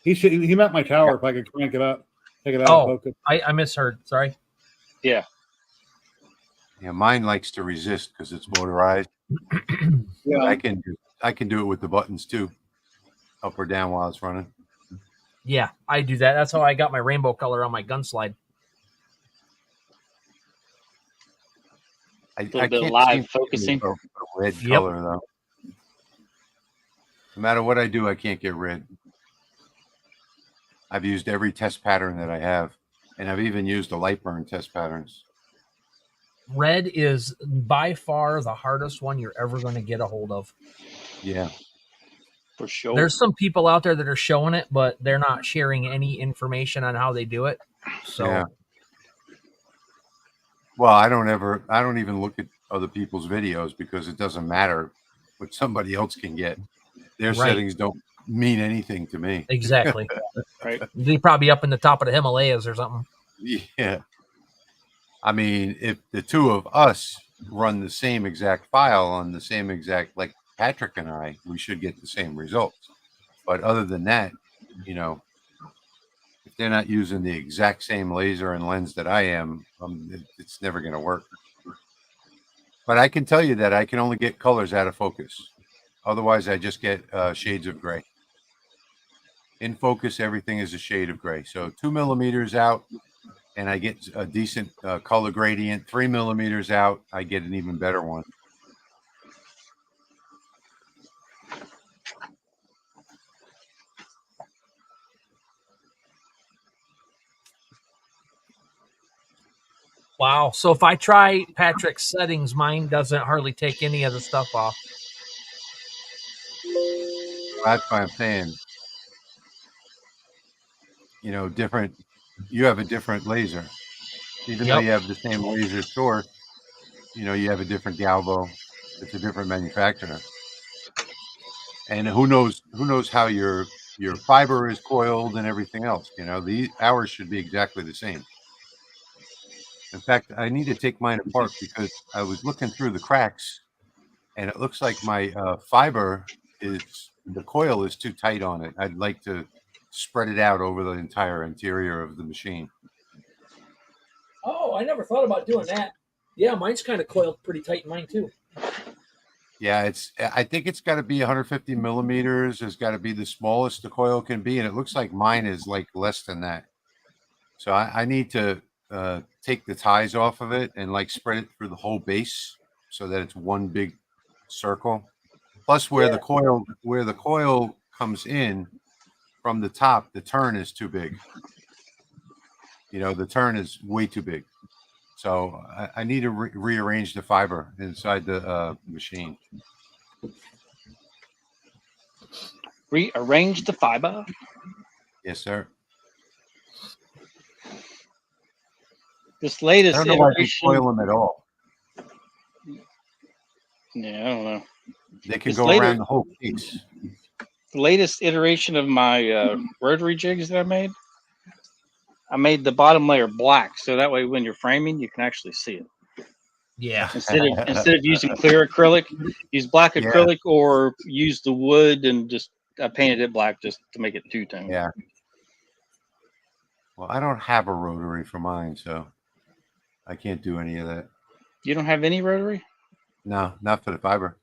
he meant my tower. If I could crank it up, take it out of focus. I misheard. Sorry. Yeah. Yeah, mine likes to resist because it's motorized. Yeah, I can do it with the buttons too, up or down while it's running. Yeah, I do that. That's how I got my rainbow color on my gun slide. I bit can't live seem focusing. to get a red color though. No matter what I do, I can't get red. I've used every test pattern that I have, and I've even used the Lightburn test patterns. Red is by far the hardest one you're ever going to get a hold of. Yeah. For sure. There's some people out there that are showing it, but they're not sharing any information on how they do it. So, yeah. Well, I don't even look at other people's videos because it doesn't matter what somebody else can get. Their settings don't mean anything to me. Exactly. Right. They're probably up in the top of the Himalayas or something. Yeah. I mean, if the two of us run the same exact file on the same exact, like Patrick and I, we should get the same results. But other than that, you know, if they're not using the exact same laser and lens that I am, it's never going to work. But I can tell you that I can only get colors out of focus. Otherwise, I just get shades of gray. In focus, everything is a shade of gray. So 2 millimeters out, and I get a decent color gradient. 3 millimeters out, I get an even better one. Wow. So if I try Patrick's settings, mine doesn't hardly take any of the stuff off. That's why I'm saying, you know, you have a different laser. Even though you have the same laser source, you know, you have a different galvo. It's a different manufacturer. And who knows how your fiber is coiled and everything else. You know, ours should be exactly the same. In fact, I need to take mine apart because I was looking through the cracks, and it looks like my fiber the coil is too tight on it. I'd like to spread it out over the entire interior of the machine. Oh, I never thought about doing that. Yeah, mine's kind of coiled pretty tight in mine too. Yeah, I think it's got to be 150 millimeters. It's got to be the smallest the coil can be, and it looks like mine is like less than that. So I need to take the ties off of it and like spread it through the whole base so that it's one big circle. Plus, where the coil comes in from the top, the turn is too big. You know, the turn is way too big. So I need to rearrange the fiber inside the machine. Rearrange the fiber? Yes, sir. This latest I don't know why they iteration. coil them at all. Yeah, I don't know. They can go around the whole piece. The latest iteration of my rotary jigs that I made the bottom layer black, so that way when you're framing, you can actually see it. Yeah. Instead of using clear acrylic, use black acrylic or use the wood and just I painted it black just to make it two-tone. Yeah. Well, I don't have a rotary for mine, so I can't do any of that. You don't have any rotary? No, not for the fiber.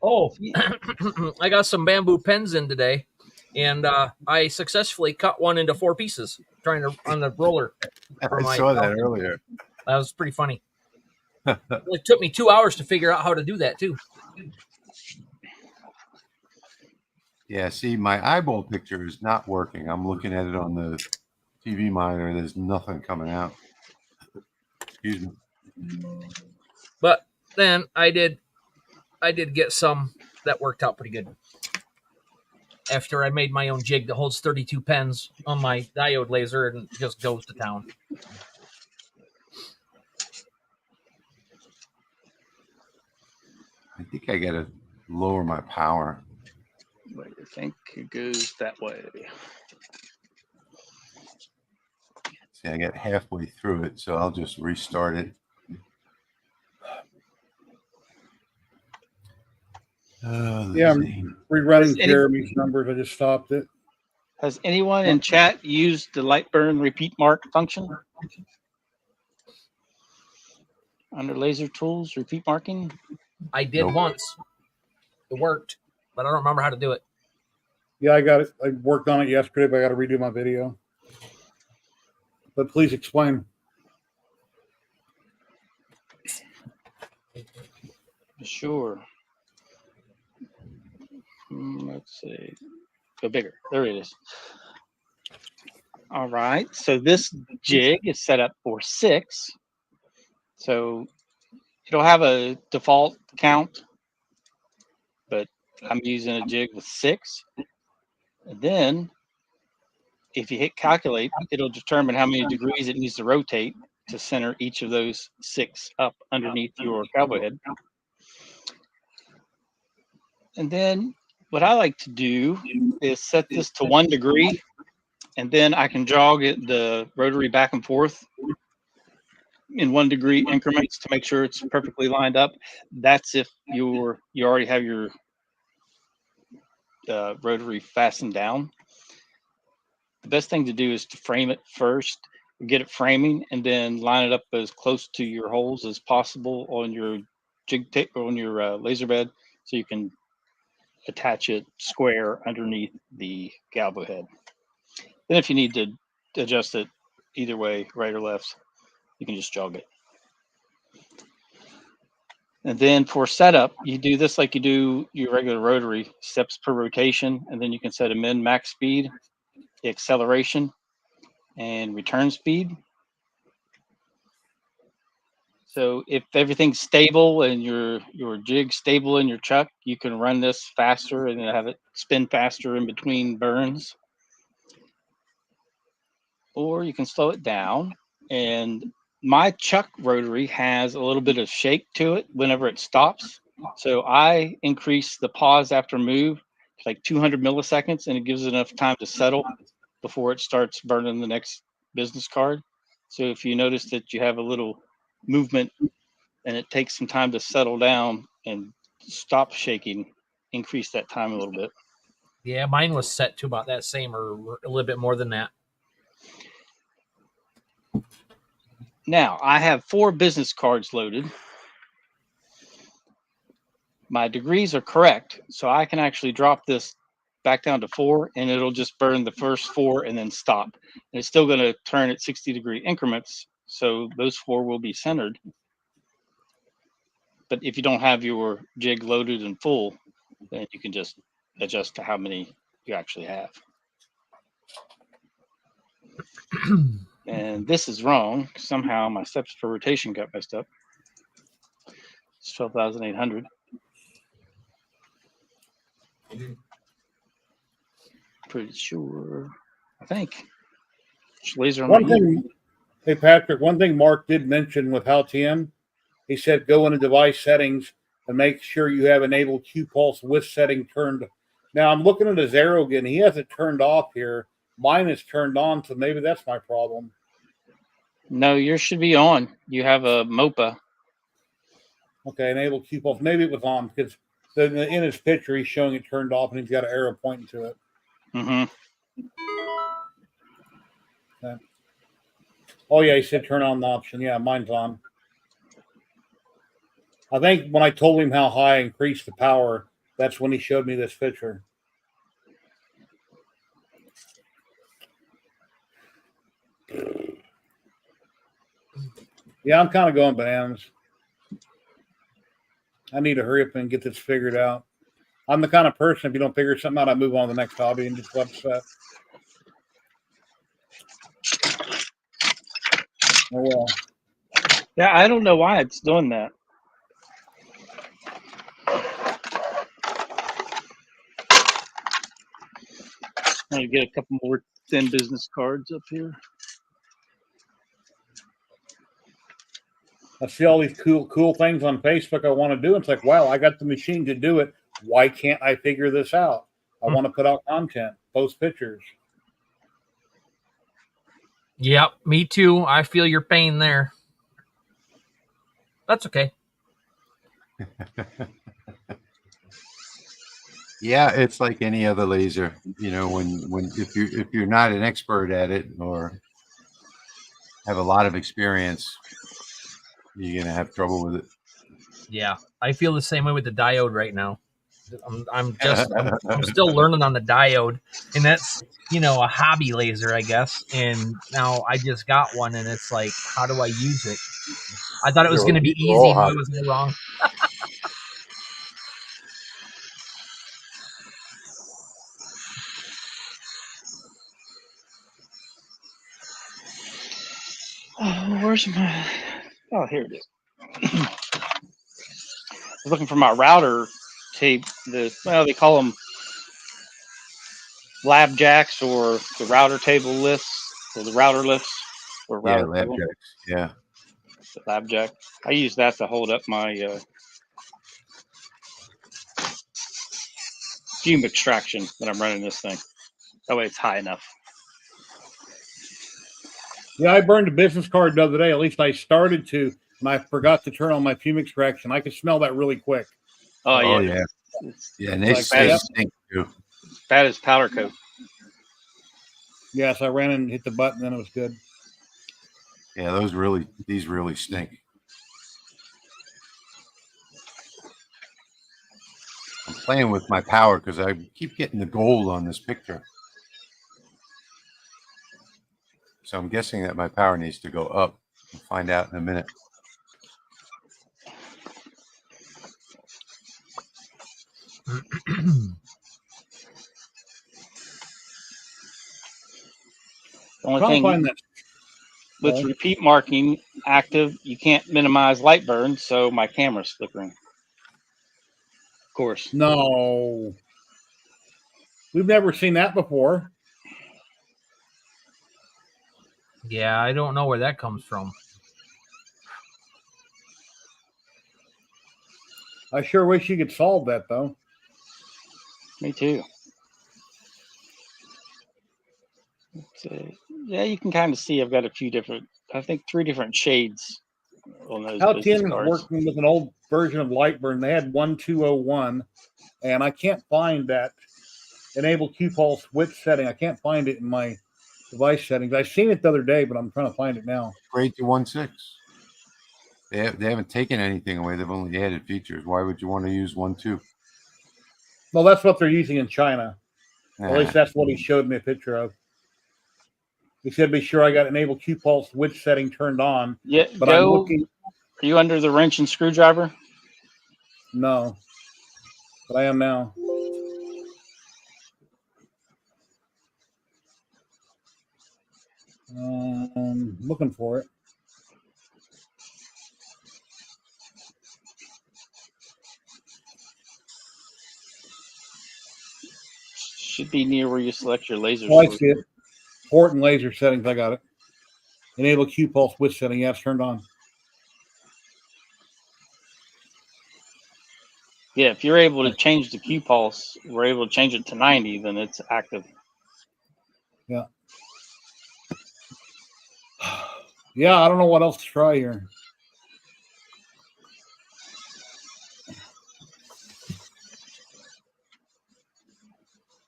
Oh, I got some bamboo pens in today, and I successfully cut one into 4 pieces trying to on the roller. I saw that earlier. That was pretty funny. It took me 2 hours to figure out how to do that too. Yeah, see, my eyeball picture is not working. I'm looking at it on the TV monitor. There's nothing coming out. Excuse me. But then I did get some that worked out pretty good. After I made my own jig that holds 32 pens on my diode laser and just goes to town. I think I got to lower my power. But I think it goes that way. See, I got halfway through it, so I'll just restart it. Yeah, I'm rerunning Jeremy's numbers. I just stopped it. Has anyone in chat used the Lightburn repeat mark function? Under laser tools, repeat marking? I did once. It worked, but I don't remember how to do it. Yeah, I got it. I worked on it yesterday, but I got to redo my video. But please explain. Sure. Let's see. Go bigger. There it is. All right. So this jig is set up for 6. So it'll have a default count, but I'm using a jig with 6. And then if you hit calculate, it'll determine how many degrees it needs to rotate to center each of those 6 up underneath your cowboy head. And then what I like to do is set this to 1 degree, and then I can jog the rotary back and forth in 1 degree increments to make sure it's perfectly lined up. That's if you already have your rotary fastened down. The best thing to do is to frame it first, get it framing, and then line it up as close to your holes as possible on your jig tape or on your laser bed, so you can attach it square underneath the galvo head. Then if you need to adjust it either way, right or left, you can just jog it. And then for setup, you do this like you do your regular rotary, steps per rotation, and then you can set a min max speed, the acceleration, and return speed. So if everything's stable and your jig stable in your chuck, you can run this faster and have it spin faster in between burns. Or you can slow it down. And my chuck rotary has a little bit of shake to it whenever it stops. So I increase the pause after move to like 200 milliseconds, and it gives it enough time to settle before it starts burning the next business card. So if you notice that you have a little movement and it takes some time to settle down and stop shaking, increase that time a little bit. Yeah, mine was set to about that same or a little bit more than that. Now I have 4 business cards loaded. My degrees are correct, so I can actually drop this back down to 4, and it'll just burn the first 4 and then stop. And it's still going to turn at 60-degree increments, so those 4 will be centered. But if you don't have your jig loaded and full, then you can just adjust to how many you actually have. And this is wrong. Somehow my steps per rotation got messed up. It's 12,800. Pretty sure. I think. Laser on One thing, hey Patrick, one thing Mark did mention with Haltien, he said go into device settings and make sure you have enabled Q-Pulse with setting turned. Now I'm looking at his arrow again. He has it turned off here. Mine is turned on, so maybe that's my problem. No, yours should be on. You have a MOPA. Okay, enable Q-Pulse. Maybe it was on because in his picture he's showing it turned off and he's got an arrow pointing to it. Mm-hmm. Okay. Oh yeah, he said turn on the option. Yeah, mine's on. I think when I told him how high I increased the power, that's when he showed me this picture. Yeah, I'm kind of going bananas. I need to hurry up and get this figured out. I'm the kind of person, if you don't figure something out, I move on to the next hobby and just let it set. Oh, well. Yeah, I don't know why it's doing that. Let me get a couple more thin business cards up here. I see all these cool things on Facebook I want to do. It's like, wow, I got the machine to do it. Why can't I figure this out? I want to put out content, post pictures. Yep, me too. I feel your pain there. That's okay. Yeah, it's like any other laser. You know, when if you're not an expert at it or have a lot of experience, you're gonna have trouble with it. Yeah, I feel the same way with the diode right now. I'm still learning on the diode, and that's, you know, a hobby laser, I guess. And now I just got one, and it's like, how do I use it? I thought it was going to be easy, and I was all wrong. Oh, where's my? Oh, here it is. I was looking for my router tape. Well, they call them lab jacks or the router table lifts or the router lifts or Yeah, router lab table. jacks. Yeah. The lab jack. I use that to hold up my FUME extraction when I'm running this thing. That way it's high enough. Yeah, I burned a business card the other day. At least I started to, and I forgot to turn on my FUME extraction. I could smell that really quick. Oh, yeah. Oh yeah. Yeah, and they Like stink too. Bad as powder coat. Yes, I ran and hit the button, and it was good. Yeah, these really stink. I'm playing with my power because I keep getting the gold on this picture. So I'm guessing that my power needs to go up. We'll find out in a minute. The only thing with repeat marking active, you can't minimize light burn, so my camera's flickering. Of course. No. We've never seen that before. Yeah, I don't know where that comes from. I sure wish you could solve that, though. Me too. Yeah, you can kind of see I've got a few different, I think 3 different shades on those business Altian cards. was working with an old version of Lightburn. They had 1201, and I can't find that enable Q-pulse width setting. I can't find it in my device settings. I seen it the other day, but I'm trying to find it now. Grade to 1.6. They haven't taken anything away. They've only added features. Why would you want to use 1.2? Well, that's what they're using in China. Nah. At least that's what he showed me a picture of. He said, "Be sure I got enable Q-pulse width setting turned on." Yeah, but I'm looking. Are you under the wrench and screwdriver? No, but I am now. Looking for it. Should be near where you select your laser. Oh, I see it. Port and laser settings. I got it. Enable Q-pulse width setting. Yeah, it's turned on. Yeah, if you're able to change the Q-pulse, we're able to change it to 90, then it's active. Yeah. Yeah, I don't know what else to try here.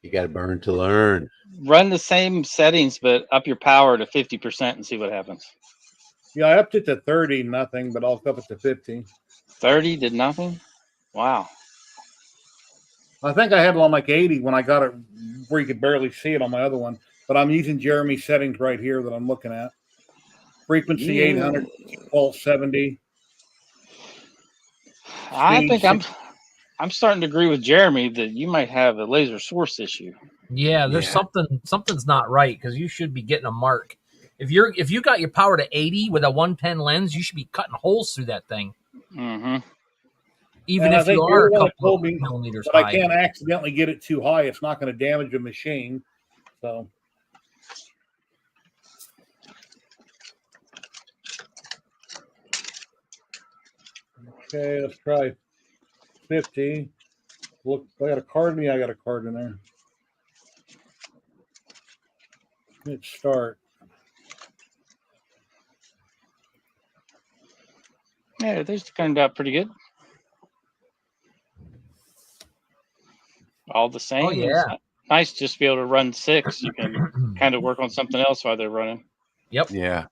You got to burn to learn. Run the same settings, but up your power to 50% and see what happens. Yeah, I upped it to 30, nothing, but I'll up it to 50. 30 did nothing? Wow. I think I had it on like 80 when I got it where you could barely see it on my other one. But I'm using Jeremy's settings right here that I'm looking at. Frequency 800, pulse 70. I think I'm starting to agree with Jeremy that you might have a laser source issue. Yeah, there's something's not right, because you should be getting a mark. If you got your power to 80 with a 110 lens, you should be cutting holes through that thing. Mm-hmm. Even if you are a couple of millimeters but high. I can't accidentally get it too high. It's not going to damage the machine. So. Okay, let's try 50. Look, I got a card in me. I got a card in there. Hit start. Yeah, these turned out pretty good. All the same. Oh, yeah. It's nice just to be able to run 6. You can kind of work on something else while they're running. Yep. Yeah.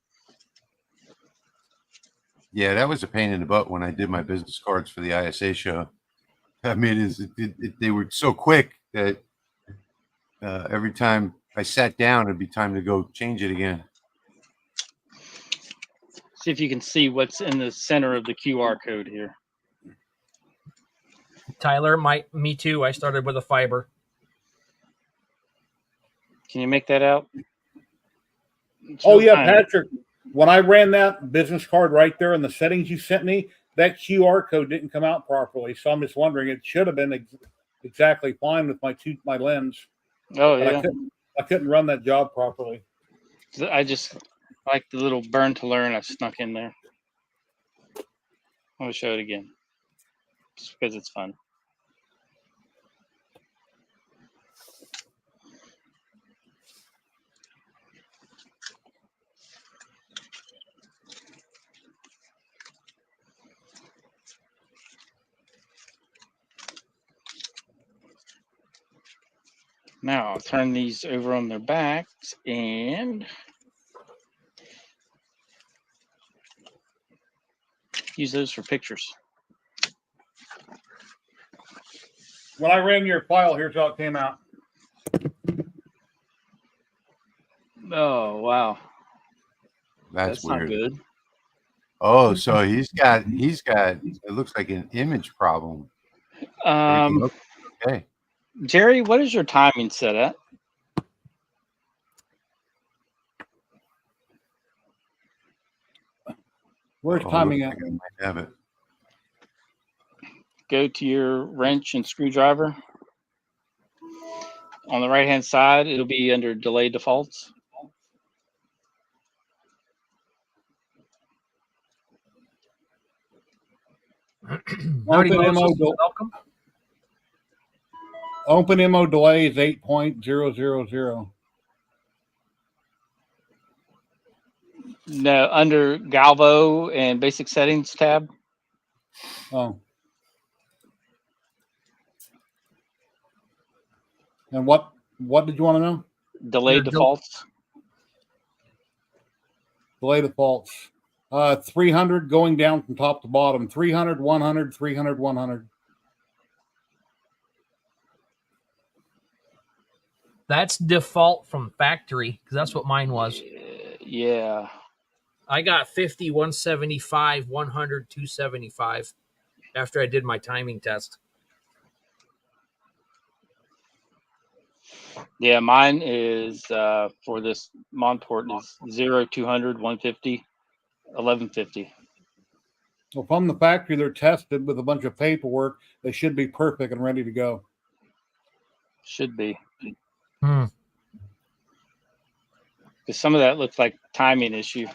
Yeah, that was a pain in the butt when I did my business cards for the ISA show. I mean, they were so quick that every time I sat down, it'd be time to go change it again. See if you can see what's in the center of the QR code here. Tyler, me too. I started with a fiber. Can you make that out? It's Oh, real yeah, tiny. Patrick. When I ran that business card right there in the settings you sent me, that QR code didn't come out properly. So I'm just wondering, it should have been exactly fine with my lens. Oh, But yeah. I couldn't run that job properly. I just like the little burn to learn I snuck in there. I'm going to show it again just because it's fun. Now I'll turn these over on their backs and use those for pictures. When I ran your file, here's how it came out. Oh, wow. That's not weird. good. Oh, so he's got it looks like an image problem. Okay. Jerry, what is your timing set at? Where's timing looks at? like I might have it. Go to your wrench and screwdriver. On the right hand side, it'll be under delay defaults. Howdy, Open Moses. MO, Welcome. open MO delay is 8.000. No, under Galvo and basic settings tab. Oh. And what did you want to know? Delay defaults. Delay defaults. 300 going down from top to bottom. 300, 100, 300, 100. That's default from factory because that's what mine was. Yeah. I got 50, 175, 100, 275 after I did my timing test. Yeah, mine is for this Monport is 0, 200, 150, 1150. Well, from the factory, they're tested with a bunch of paperwork. They should be perfect and ready to go. Should be. Hmm. Because some of that looks like timing issue.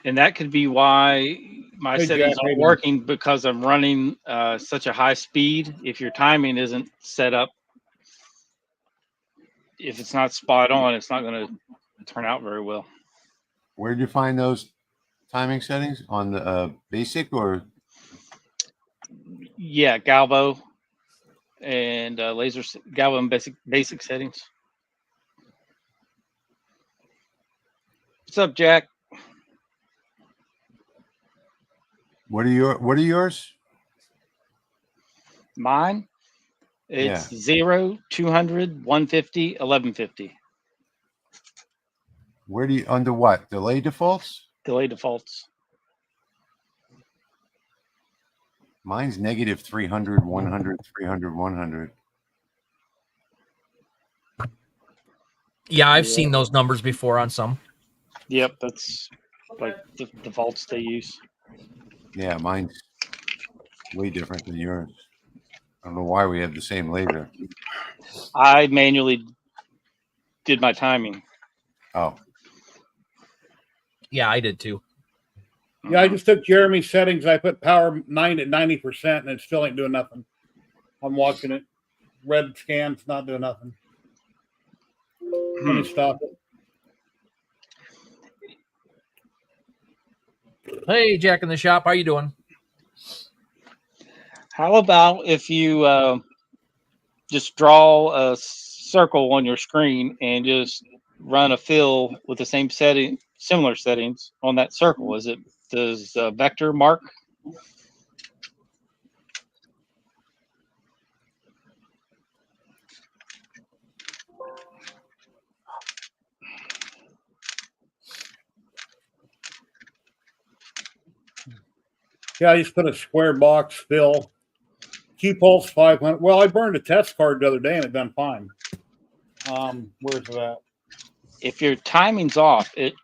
And that could be why my settings aren't working, because I'm running such a high speed. If your timing isn't set up, if it's not spot on, it's not going to turn out very well. Where did you find those timing settings? On the basic or? Yeah, Galvo and Galvo and basic settings. What's up, Jack? What are yours? Mine? It's 0, 200, 150, 1150. Where do you, under what? Delay defaults? Delay defaults. Mine's negative 300, 100, 300, 100. Yeah, I've seen those numbers before on some. Yep, that's like the defaults they use. Yeah, mine's way different than yours. I don't know why we have the same laser. I manually did my timing. Oh, Yeah, I did too. Yeah, I just took Jeremy's settings. I put power 9 at 90%, and it still ain't doing nothing. I'm watching it. Red scan's not doing nothing. Let me stop it. Hey, Jack in the shop, how you doing? How about if you just draw a circle on your screen and just run a fill with the same setting, similar settings on that circle? Does vector mark? Yeah, I just put a square box fill. Q pulse 500. Well, I burned a test card the other day and it done fine. Where's that? If your timing's off, it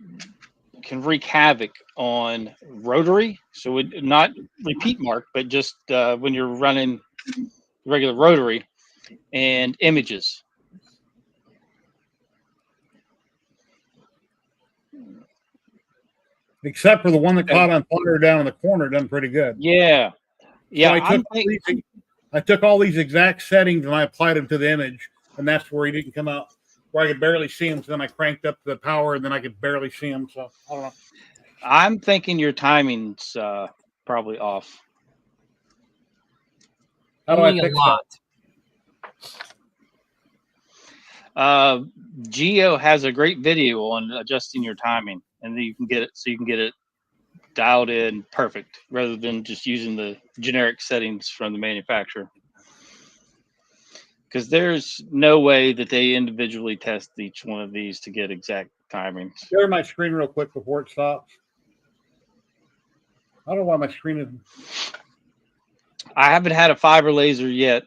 can wreak havoc on rotary. So it not repeat mark, but just when you're running regular rotary and images. Except for the one that caught on fire down in the corner, done pretty good. Yeah. Yeah. So I took all these exact settings and I applied them to the image, and that's where he didn't come out, where I could barely see him. So then I cranked up the power, and then I could barely see him. So I don't know. I'm thinking your timing's probably off. How do I fix that? Geo has a great video on adjusting your timing, and then you can get it dialed in perfect rather than just using the generic settings from the manufacturer. Because there's no way that they individually test each one of these to get exact timings. Share my screen real quick before it stops. I don't know why my screen is. I haven't had a fiber laser yet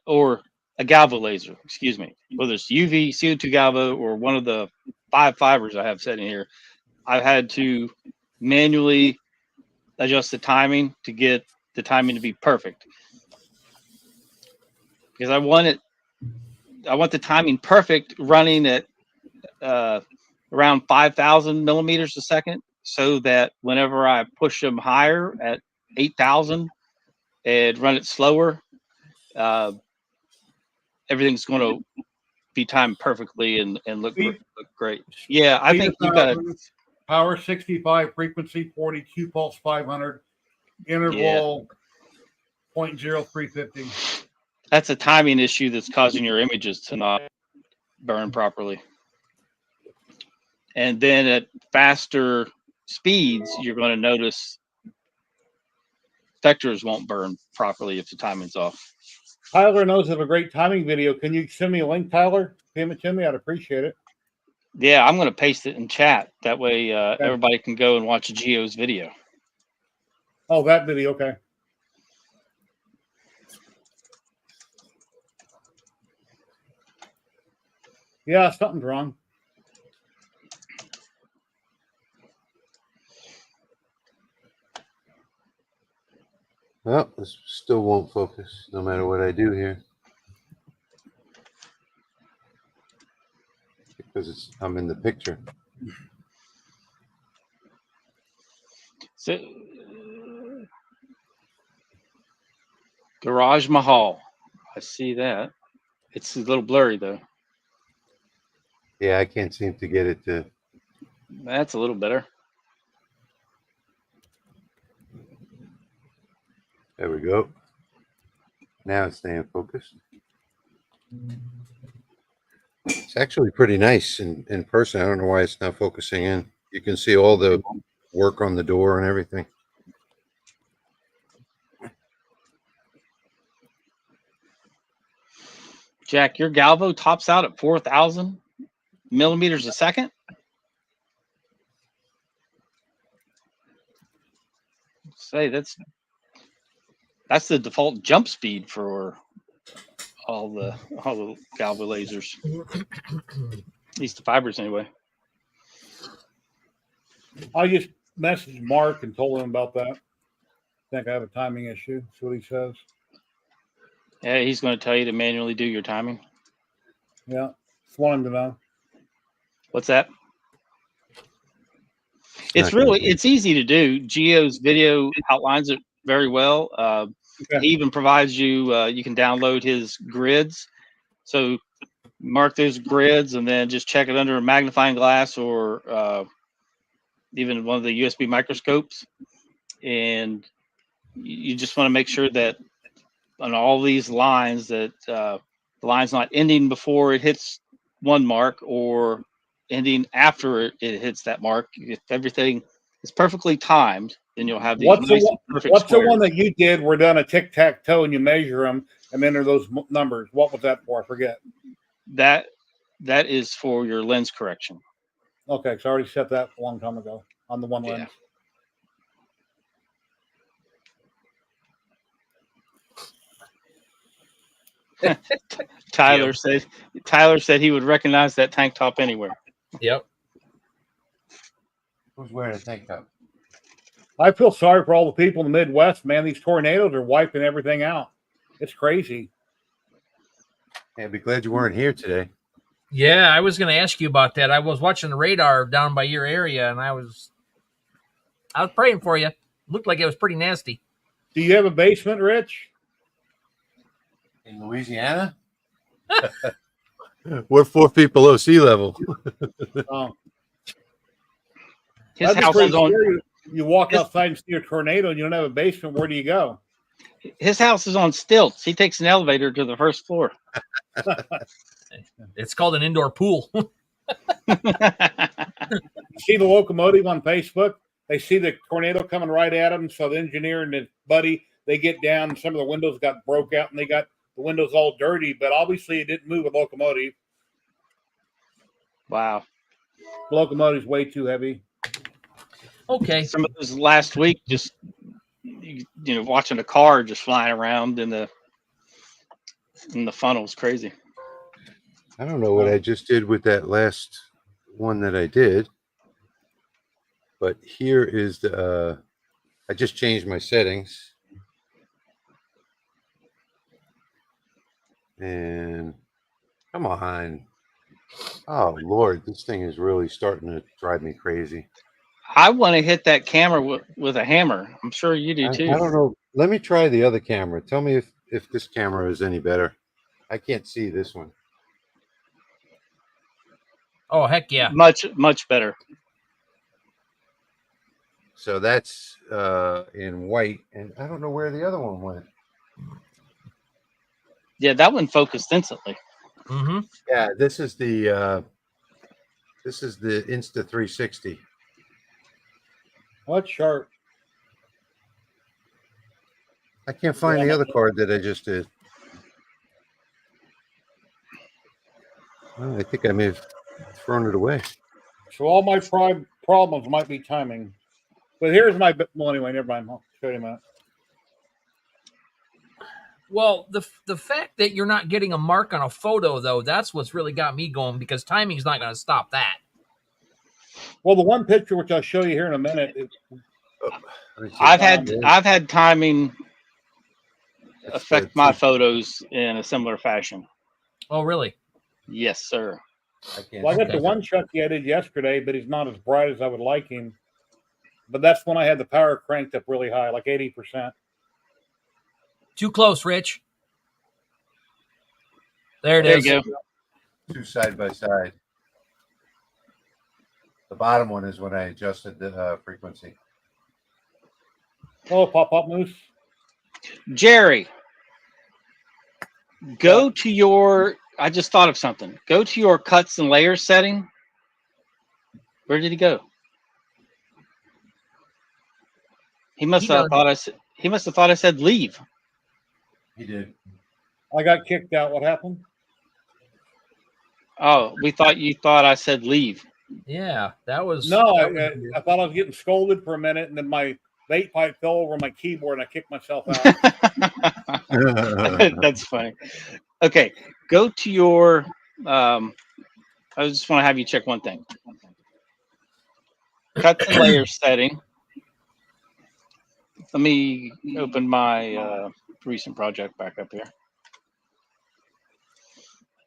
or a galvo laser, excuse me, whether it's UV, CO2 galvo, or one of the 5 fibers I have set in here. I've had to manually adjust the timing to get the timing to be perfect. Because I want the timing perfect running at around 5,000 millimeters a second, so that whenever I push them higher at 8,000 and run it slower, everything's going to be timed perfectly and look great. Yeah, I think you've got power 65, frequency 40, Q pulse 500, interval 0.0350. That's a timing issue that's causing your images to not burn properly. And then at faster speeds, you're going to notice vectors won't burn properly if the timing's off. Tyler knows of a great timing video. Can you send me a link, Tyler? Send it to me. I'd appreciate it. Yeah, I'm going to paste it in chat. That way everybody can go and watch Geo's video. Oh, that video. Okay. Yeah, something's wrong. well, this still won't focus no matter what I do here. Because I'm in the picture. So, Garage Mahal. I see that. It's a little blurry though. Yeah, I can't seem to get it to. That's a little better. There we go. Now it's staying focused. It's actually pretty nice in person. I don't know why it's not focusing in. You can see all the work on the door and everything. Jack, your galvo tops out at 4,000 millimeters a second. Say that's the default jump speed for all the galvo lasers. At least the fibers anyway. I just messaged Mark and told him about that. I think I have a timing issue. That's what he says. Yeah, he's going to tell you to manually do your timing. Yeah, just wanted to know. What's that? It's easy to do. Geo's video outlines it very well. Okay. He even provides you, you can download his grids. So mark those grids and then just check it under a magnifying glass or even one of the USB microscopes. And you just want to make sure that on all these lines that the line's not ending before it hits one mark or ending after it hits that mark. If everything is perfectly timed, then you'll have these What's nice perfect the squares. one that you did? We're done a tic-tac-toe and you measure them and then there are those numbers. What was that for? I forget. That is for your lens correction. Okay, so I already set that a long time ago on the one Yeah. lens. Tyler said he would recognize that tank top anywhere. Yep. Who's wearing a tank top? I feel sorry for all the people in the Midwest, man. These tornadoes are wiping everything out. It's crazy. Hey, I'd be glad you weren't here today. Yeah, I was going to ask you about that. I was watching the radar down by your area, and I was praying for you. Looked like it was pretty nasty. Do you have a basement, Rich? In Louisiana? We're 4 feet below sea level. Oh. His house is on. You walk outside and see a tornado and you don't have a basement. Where do you go? His house is on stilts. He takes an elevator to the first floor. It's called an indoor pool. You see the locomotive on Facebook? They see the tornado coming right at them. So the engineer and his buddy, they get down. And some of the windows got broke out and they got the windows all dirty. But obviously, it didn't move a locomotive. Wow. The locomotive's way too heavy. Okay. Some of those last week, just watching a car just flying around in the funnel was crazy. I don't know what I just did with that last one that I did, but here is the. I just changed my settings, and come on. Oh Lord, this thing is really starting to drive me crazy. I want to hit that camera with a hammer. I'm sure you do too. I don't know. Let me try the other camera. Tell me if this camera is any better. I can't see this one. Oh, heck yeah. Much better. So that's in white, and I don't know where the other one went. Yeah, that one focused instantly. Mm-hmm. Yeah, this is the Insta 360. What sharp? I can't find the other card that I just did. Well, I think I may have thrown it away. So all my problems might be timing. But here's my. Well, anyway, never mind. I'll show you in a minute. Well, the fact that you're not getting a mark on a photo, though, that's what's really got me going, because timing's not going to stop that. Well, the one picture which I'll show you here in a minute. I've had timing affect my photos in a similar fashion. Oh, really? Yes, sir. I got the one Chucky I did yesterday, but he's not as bright as I would like him. But that's when I had the power cranked up really high, like 80%. Too close, Rich. There You is. go. 2 side by side. The bottom one is when I adjusted the frequency. Oh, pop moose. Jerry, go to your. I just thought of something. Go to your cuts and layers setting. Where did he go? He must have thought I said. He must have thought I said leave. He did. I got kicked out. What happened? Oh, you thought I said leave. Yeah, that was. No, I thought I was getting scolded for a minute, and then my vape pipe fell over my keyboard, and I kicked myself out. That's funny. Okay, go to your. I just want to have you check one thing. Cut the layer setting. Let me open my recent project back up here.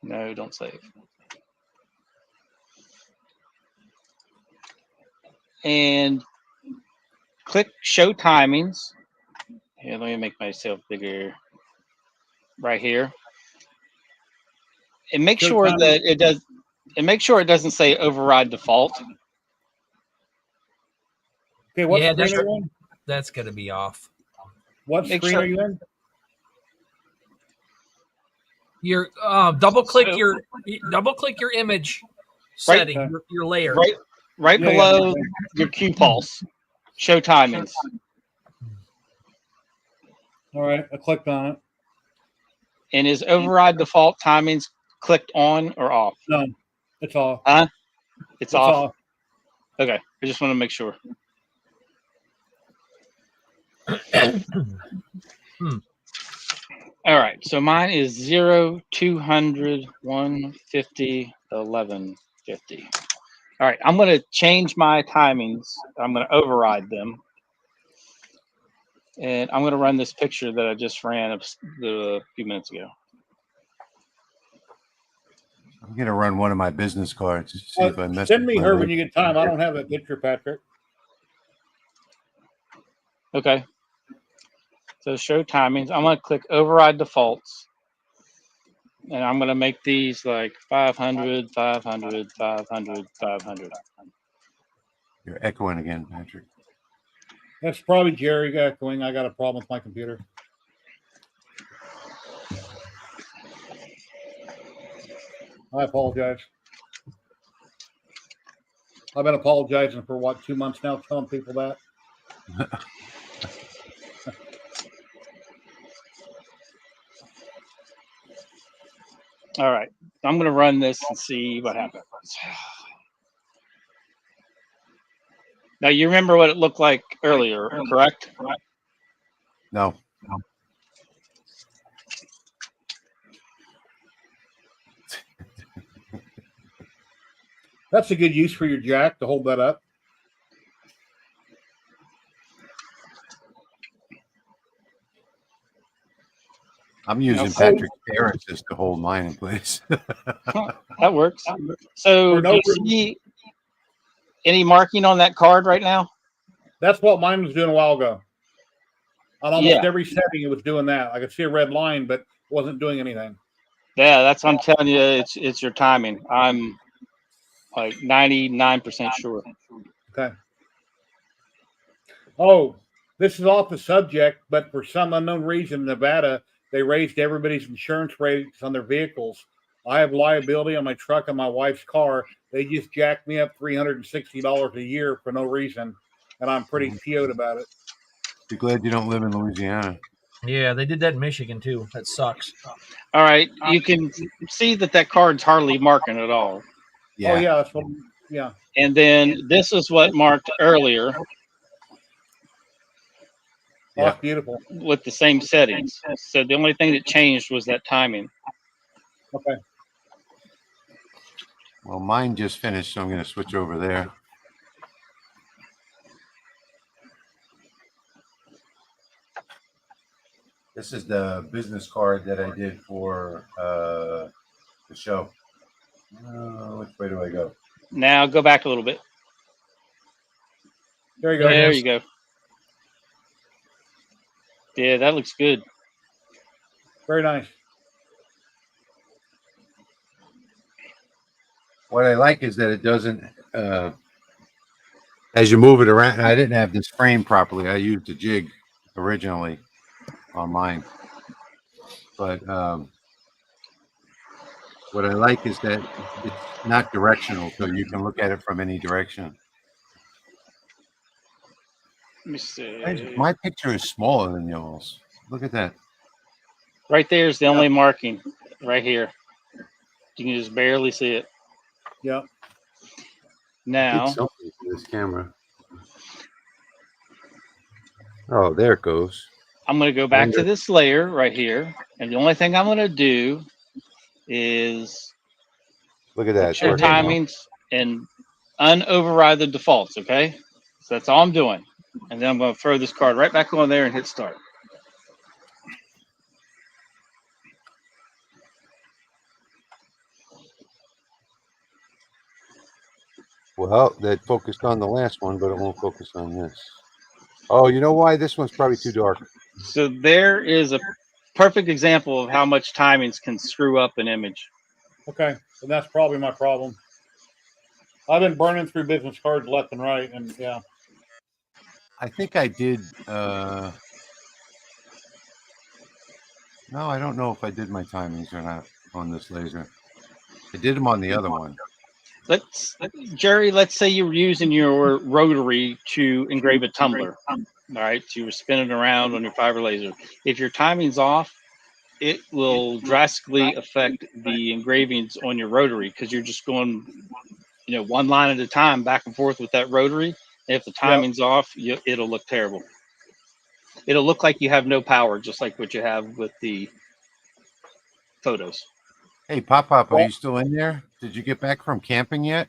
No, don't save. And click show timings. Here, let me make myself bigger right here. And make Show sure timing. that it does, and make sure it doesn't say override default. Okay, what Yeah, screen are you on? that's gonna be off. What Make screen sure- are you in? Your double click So- your image Right. setting, your layer. Right Yeah, below yeah. your Q pulse. Show timings. All right, I clicked on it. And is override default timings clicked on or off? No, it's off. It's off. off. Okay, I just want to make sure. All right, so mine is 0, 200, 150, 1150. All right, I'm going to change my timings. I'm going to override them. And I'm going to run this picture that I just ran a few minutes ago. I'm gonna run one of my business cards to see if I mess. Send me with my her when laser. you get time. I don't have that picture, Patrick. Okay. So show timings. I'm going to click override defaults. And I'm going to make these like 500, 500, 500, 500. You're echoing again, Patrick. That's probably Jerry echoing. I got a problem with my computer. I apologize. I've been apologizing for what, 2 months now, telling people that. All right. I'm going to run this and see what happens. Now, you remember what it looked like earlier, correct? No. That's a good use for your jack to hold that up. I'm using Patrick's Paris to hold mine in place. That works. So, For no do you see any marking on that card right now? That's what mine was doing a while ago. On almost Yeah. every setting, it was doing that. I could see a red line, but wasn't doing anything. Yeah, that's what I'm telling you. It's your timing. I'm like 99% sure. Okay. Oh, this is off the subject, but for some unknown reason, in Nevada, they raised everybody's insurance rates on their vehicles. I have liability on my truck and my wife's car. They just jacked me up $360 a year for no reason, and I'm pretty PO'd about it. Be glad you don't live in Louisiana. Yeah, they did that in Michigan too. That sucks. All right. You can see that card's hardly marking at all. Yeah. Oh, yeah, that's what. Yeah. And then this is what marked earlier Oh, that's beautiful. with the same settings. So the only thing that changed was that timing. Okay. Well, mine just finished, so I'm going to switch over there. This is the business card that I did for the show. Which way do I go? Now go back a little bit. There you go. There you go. Yeah, that looks good. Very nice. What I like is that it doesn't, as you move it around, I didn't have this frame properly. I used a jig originally on mine. But what I like is that it's not directional, so you can look at it from any direction. Let me see. My picture is smaller than yours. Look at that. Right there is the only marking right here. You can just barely see it. Yeah. Now, Did something to this camera. Oh, there it goes. I'm going to go back to this layer right here. And the only thing I'm going to do is Look at that. show timings and unoverride the defaults, okay? So that's all I'm doing. And then I'm going to throw this card right back on there and hit start. Well, that focused on the last one, but it won't focus on this. Oh, you know why? This one's probably too dark. So there is a perfect example of how much timings can screw up an image. Okay, and that's probably my problem. I've been burning through business cards left and right, and yeah. I think I did. No, I don't know if I did my timings or not on this laser. I did them on the other one. Jerry, let's say you were using your rotary to engrave a tumbler. All right, so you were spinning around on your fiber laser. If your timing's off, it will drastically affect the engravings on your rotary because you're just going, one line at a time back and forth with that rotary. If the timing's off, it'll look terrible. It'll look like you have no power, just like what you have with the photos. Hey, Pop, are you still in there? Did you get back from camping yet?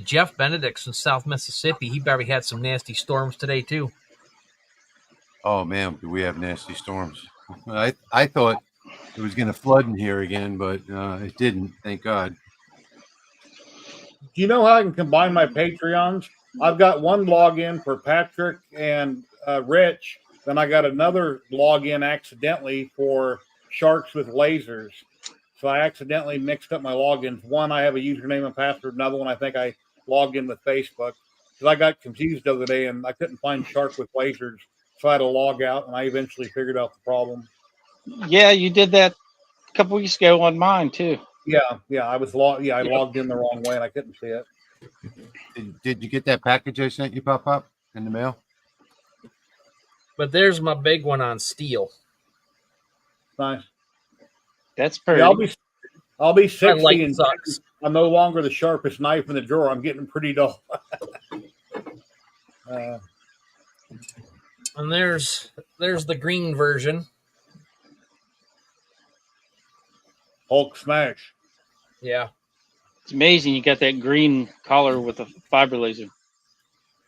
Jeff Benedict's in South Mississippi. He probably had some nasty storms today too. Oh man, do we have nasty storms? I thought it was going to flood in here again, but it didn't. Thank God. Do you know how I can combine my Patreons? I've got one login for Patrick and Rich. Then I got another login accidentally for Sharks with Lasers. So I accidentally mixed up my logins. One, I have a username and password. Another one, I think I logged in with Facebook. Because I got confused the other day and I couldn't find Shark with Lasers. So I had to log out, and I eventually figured out the problem. Yeah, you did that a couple weeks ago on mine too. Yeah, I was I logged in the wrong way and I couldn't see it. Did you get that package I sent you, Pop, in the mail? But there's my big one on steel. Nice. That's pretty. Yeah, I'll be 60 and sucks. I'm no longer the sharpest knife in the drawer. I'm getting pretty dull. And there's the green version. Hulk smash. Yeah. It's amazing you got that green collar with a fiber laser.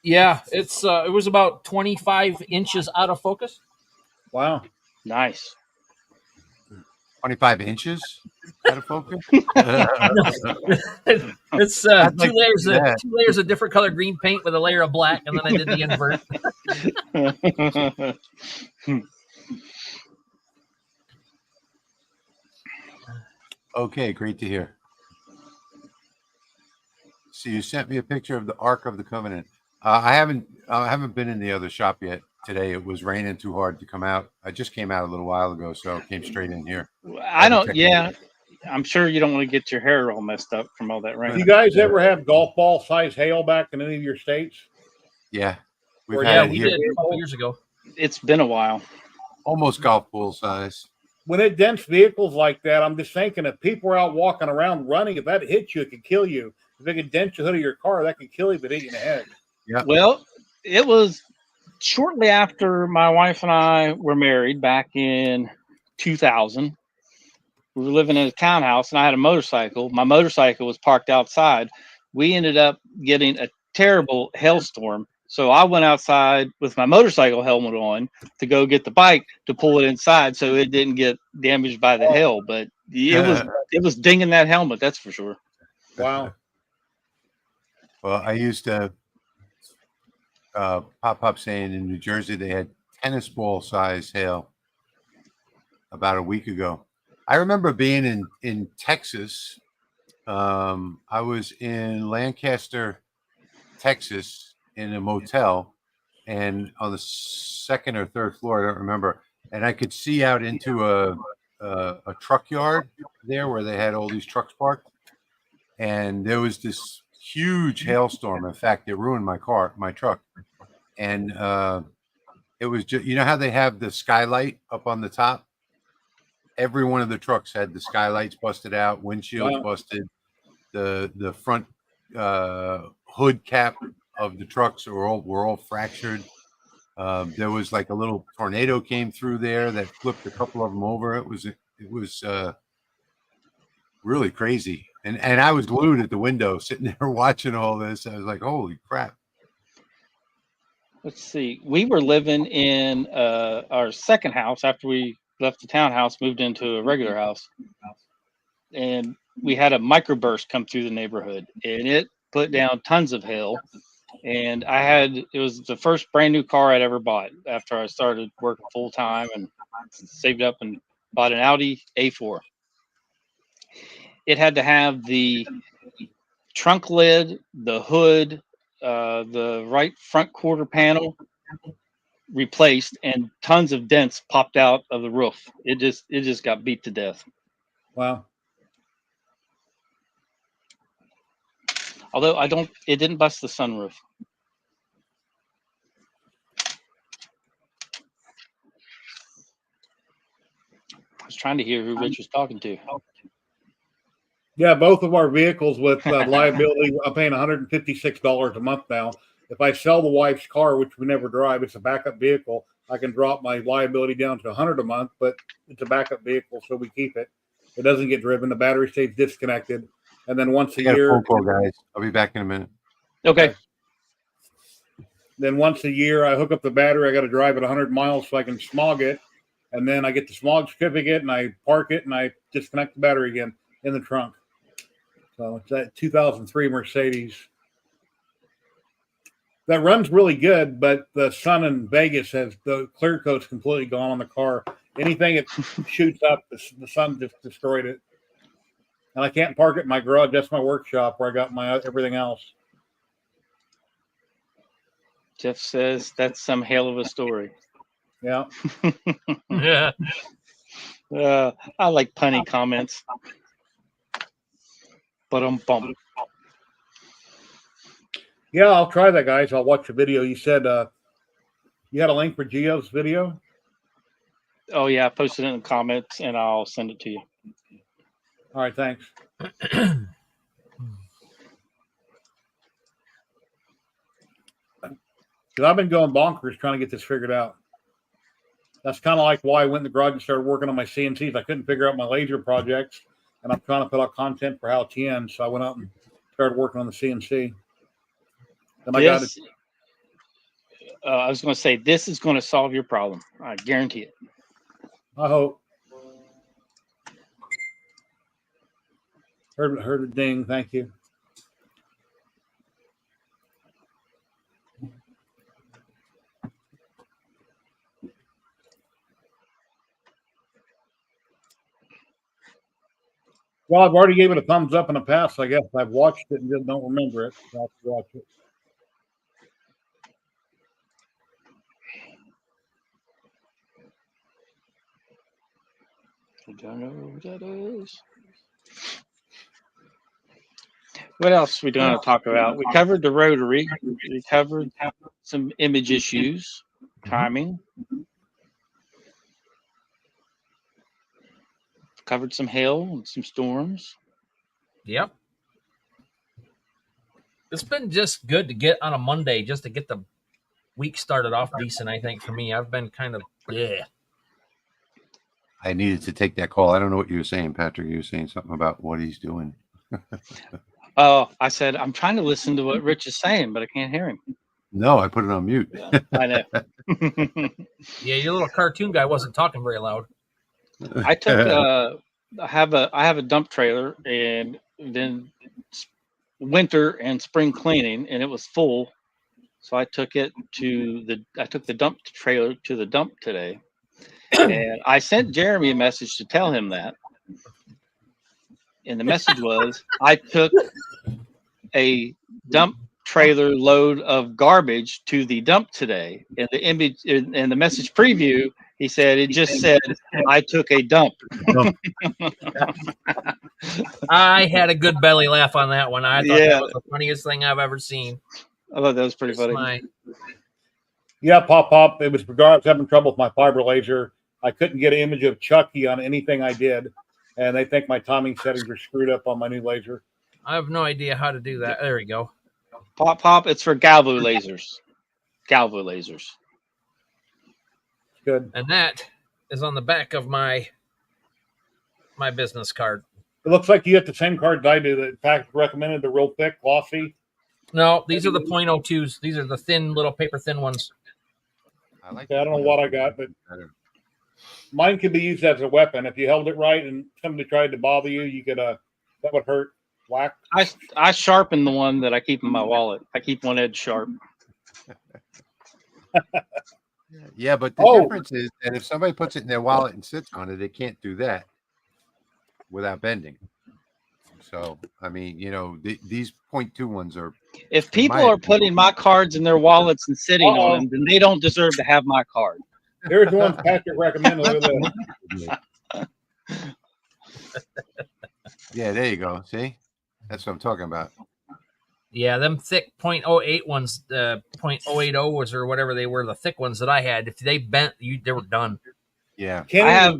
Yeah, it was about 25 inches out of focus. Wow. Nice. 25 inches out of focus? It's two layers of different color green paint with a layer of black, and then I did the invert. Okay, great to hear. So you sent me a picture of the Ark of the Covenant. I haven't been in the other shop yet today. It was raining too hard to come out. I just came out a little while ago, so I came straight in here. I'm sure you don't want to get your hair all messed up from all that rain. Do you guys ever have golf ball size hail back in any of your states? Yeah. We did a couple years ago. It's been a while. Almost golf ball size. When it dents vehicles like that, I'm just thinking if people are out walking around running, if that hits you, it could kill you. If it could dent the hood of your car, that could kill you if it hit you in the head. Yeah. Well, it was shortly after my wife and I were married back in 2000. We were living in a townhouse, and I had a motorcycle. My motorcycle was parked outside. We ended up getting a terrible hailstorm. So I went outside with my motorcycle helmet on to go get the bike to pull it inside so it didn't get damaged by the hail. But it was dinging that helmet, that's for sure. Wow. Well, I used to pop saying in New Jersey they had tennis ball size hail about a week ago. I remember being in Texas. I was in Lancaster, Texas, in a motel, and on the second or third floor, I don't remember. And I could see out into a truck yard there where they had all these trucks parked. And there was this huge hailstorm. In fact, it ruined my truck. And it was just, you know how they have the skylight up on the top? Every one of the trucks had the skylights busted out, windshields busted, the front hood cap of the trucks were all fractured. There was like a little tornado came through there that flipped a couple of them over. It was really crazy. And I was glued at the window sitting there watching all this. I was like, holy crap. let's see. We were living in our second house after we left the townhouse, moved into a regular house, and we had a microburst come through the neighborhood, and it put down tons of hail. And it was the first brand new car I'd ever bought after I started working full time and saved up and bought an Audi A4. It had to have the trunk lid, the hood, the right front quarter panel replaced, and tons of dents popped out of the roof. It just got beat to death. Wow. Although it didn't bust the sunroof. I was trying to hear who Rich was talking to. Yeah, both of our vehicles with liability, I'm paying $156 a month now. If I sell the wife's car, which we never drive, it's a backup vehicle, I can drop my liability down to $100 a month, but it's a backup vehicle, so we keep it. It doesn't get driven. The battery stays disconnected. And then once a year. Phone call, guys. I'll be back in a minute. Okay. Then once a year, I hook up the battery. I got to drive it 100 miles so I can smog it. And then I get the smog certificate and I park it and I disconnect the battery again in the trunk. So it's that 2003 Mercedes. That runs really good, but the sun in Vegas has the clear coat's completely gone on the car. Anything it shoots up, the sun just destroyed it. And I can't park it in my garage. That's my workshop where I got my everything else. Jeff says that's some hell of a story. Yeah. Yeah. I like punny comments. Bum. Yeah, I'll try that, guys. I'll watch the video. You said you had a link for Gio's video? Oh, yeah. I posted it in the comments, and I'll send it to you. All right, thanks. Because I've been going bonkers trying to get this figured out. That's kind of like why I went in the garage and started working on my CNCs. I couldn't figure out my laser projects, and I'm trying to put out content for Hal Tien, so I went out and started working on the CNC. And I got it. I was going to say, this is going to solve your problem. I guarantee it. I hope. Heard a ding. Thank you. Well, I've already gave it a thumbs up in the past. I guess I've watched it and just don't remember it. So I'll have to watch it. I don't know who that is. What else are we going to talk about? We covered the rotary. We covered some image issues, timing. Covered some hail and some storms. Yep. It's been just good to get on a Monday, just to get the week started off decent, I think, for me. I've been kind of, yeah. I needed to take that call. I don't know what you were saying, Patrick. You were saying something about what he's doing. Oh, I said, I'm trying to listen to what Rich is saying, but I can't hear him. No, I put it on mute. I know. Yeah, your little cartoon guy wasn't talking very loud. I took I have a dump trailer, and then winter and spring cleaning, and it was full, so I took the dump trailer to the dump today, and I sent Jeremy a message to tell him that, and the message was, I took a dump trailer load of garbage to the dump today, and the image and the message preview, he said, it just said, I took a dump. I had a good belly laugh on that one. I thought that was the funniest thing I've ever seen. I thought that was pretty funny. Yeah, Pop. It was I was having trouble with my fiber laser. I couldn't get an image of Chucky on anything I did, and they think my timing settings are screwed up on my new laser. I have no idea how to do that. There we go. Pop, it's for Galvo lasers. Galvo lasers. Good. And that is on the back of my business card. It looks like you have the same cards I do. That, in fact, recommended the real thick, glossy. No, these are the .02s. These are the thin, little paper thin ones. I like. Okay, I don't know what I got, but mine could be used as a weapon. If you held it right and somebody tried to bother you, you could that would hurt. Whack. I sharpen the one that I keep in my wallet. I keep one edge sharp. Yeah, but the difference is that if somebody puts it in their wallet and sits on it, they can't do that without bending. So, I mean, you know, these .2 ones are. If people are putting my cards in their wallets and sitting on them, then they don't deserve to have my card. There's the ones Patrick recommended. Look at this. Yeah, there you go. See? That's what I'm talking about. Yeah, them thick .08 ones, .080 was or whatever they were, the thick ones that I had. If they bent, they were done. Yeah, Kenny,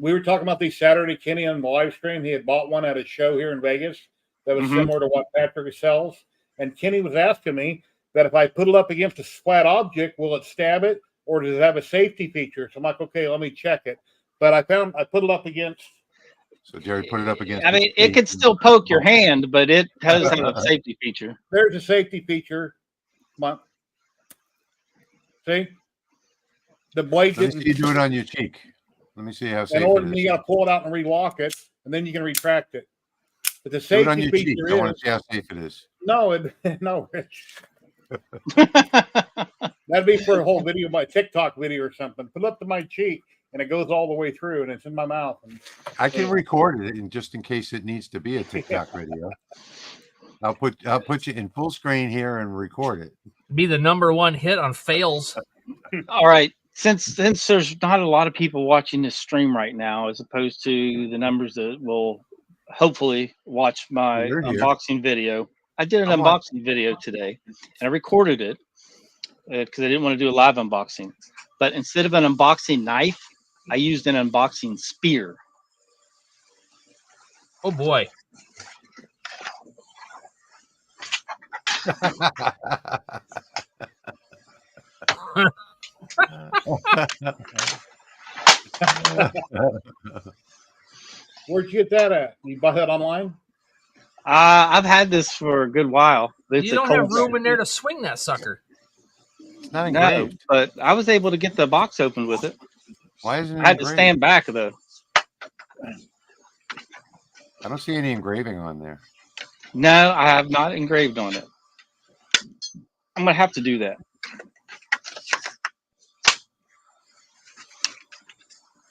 we were talking about these Saturday. Kenny on the live stream, he had bought one at a show here in Vegas that was similar to what Patrick sells. And Kenny was asking me that if I put it up against a flat object, will it stab it, or does it have a safety feature? So I'm like, okay, let me check it. But I put it up against. So Jerry put it up against. I mean, it could still poke your hand, but it has a safety feature. There's a safety feature. Come on. See? The blade Let me see you do it on your cheek. Let me see how safe in order, it is. you got to pull it out and relock it, and then you can retract it. But the Do it safety on your cheek. feature I want to see how safe it is. no, no, Rich. That'd be for a whole video, my TikTok video or something. Put it up to my cheek, and it goes all the way through, and it's in my mouth. And I can record it, and just in case it needs to be a TikTok video, I'll put you in full screen here and record it. Be the #1 hit on fails. All right. Since there's not a lot of people watching this stream right now, as opposed to the numbers that will hopefully watch my unboxing video, I did an unboxing video today, and I recorded it because I didn't want to do a live unboxing. But instead of an unboxing knife, I used an unboxing spear. Oh boy. where'd you get that at? You bought that online? I've had this for a good while. You don't have room in there to swing that sucker. It's not engraved. No, but I was able to get the box open with it. Why isn't it I had to engraved? stand back though. I don't see any engraving on there. No, I have not engraved on it. I'm gonna have to do that.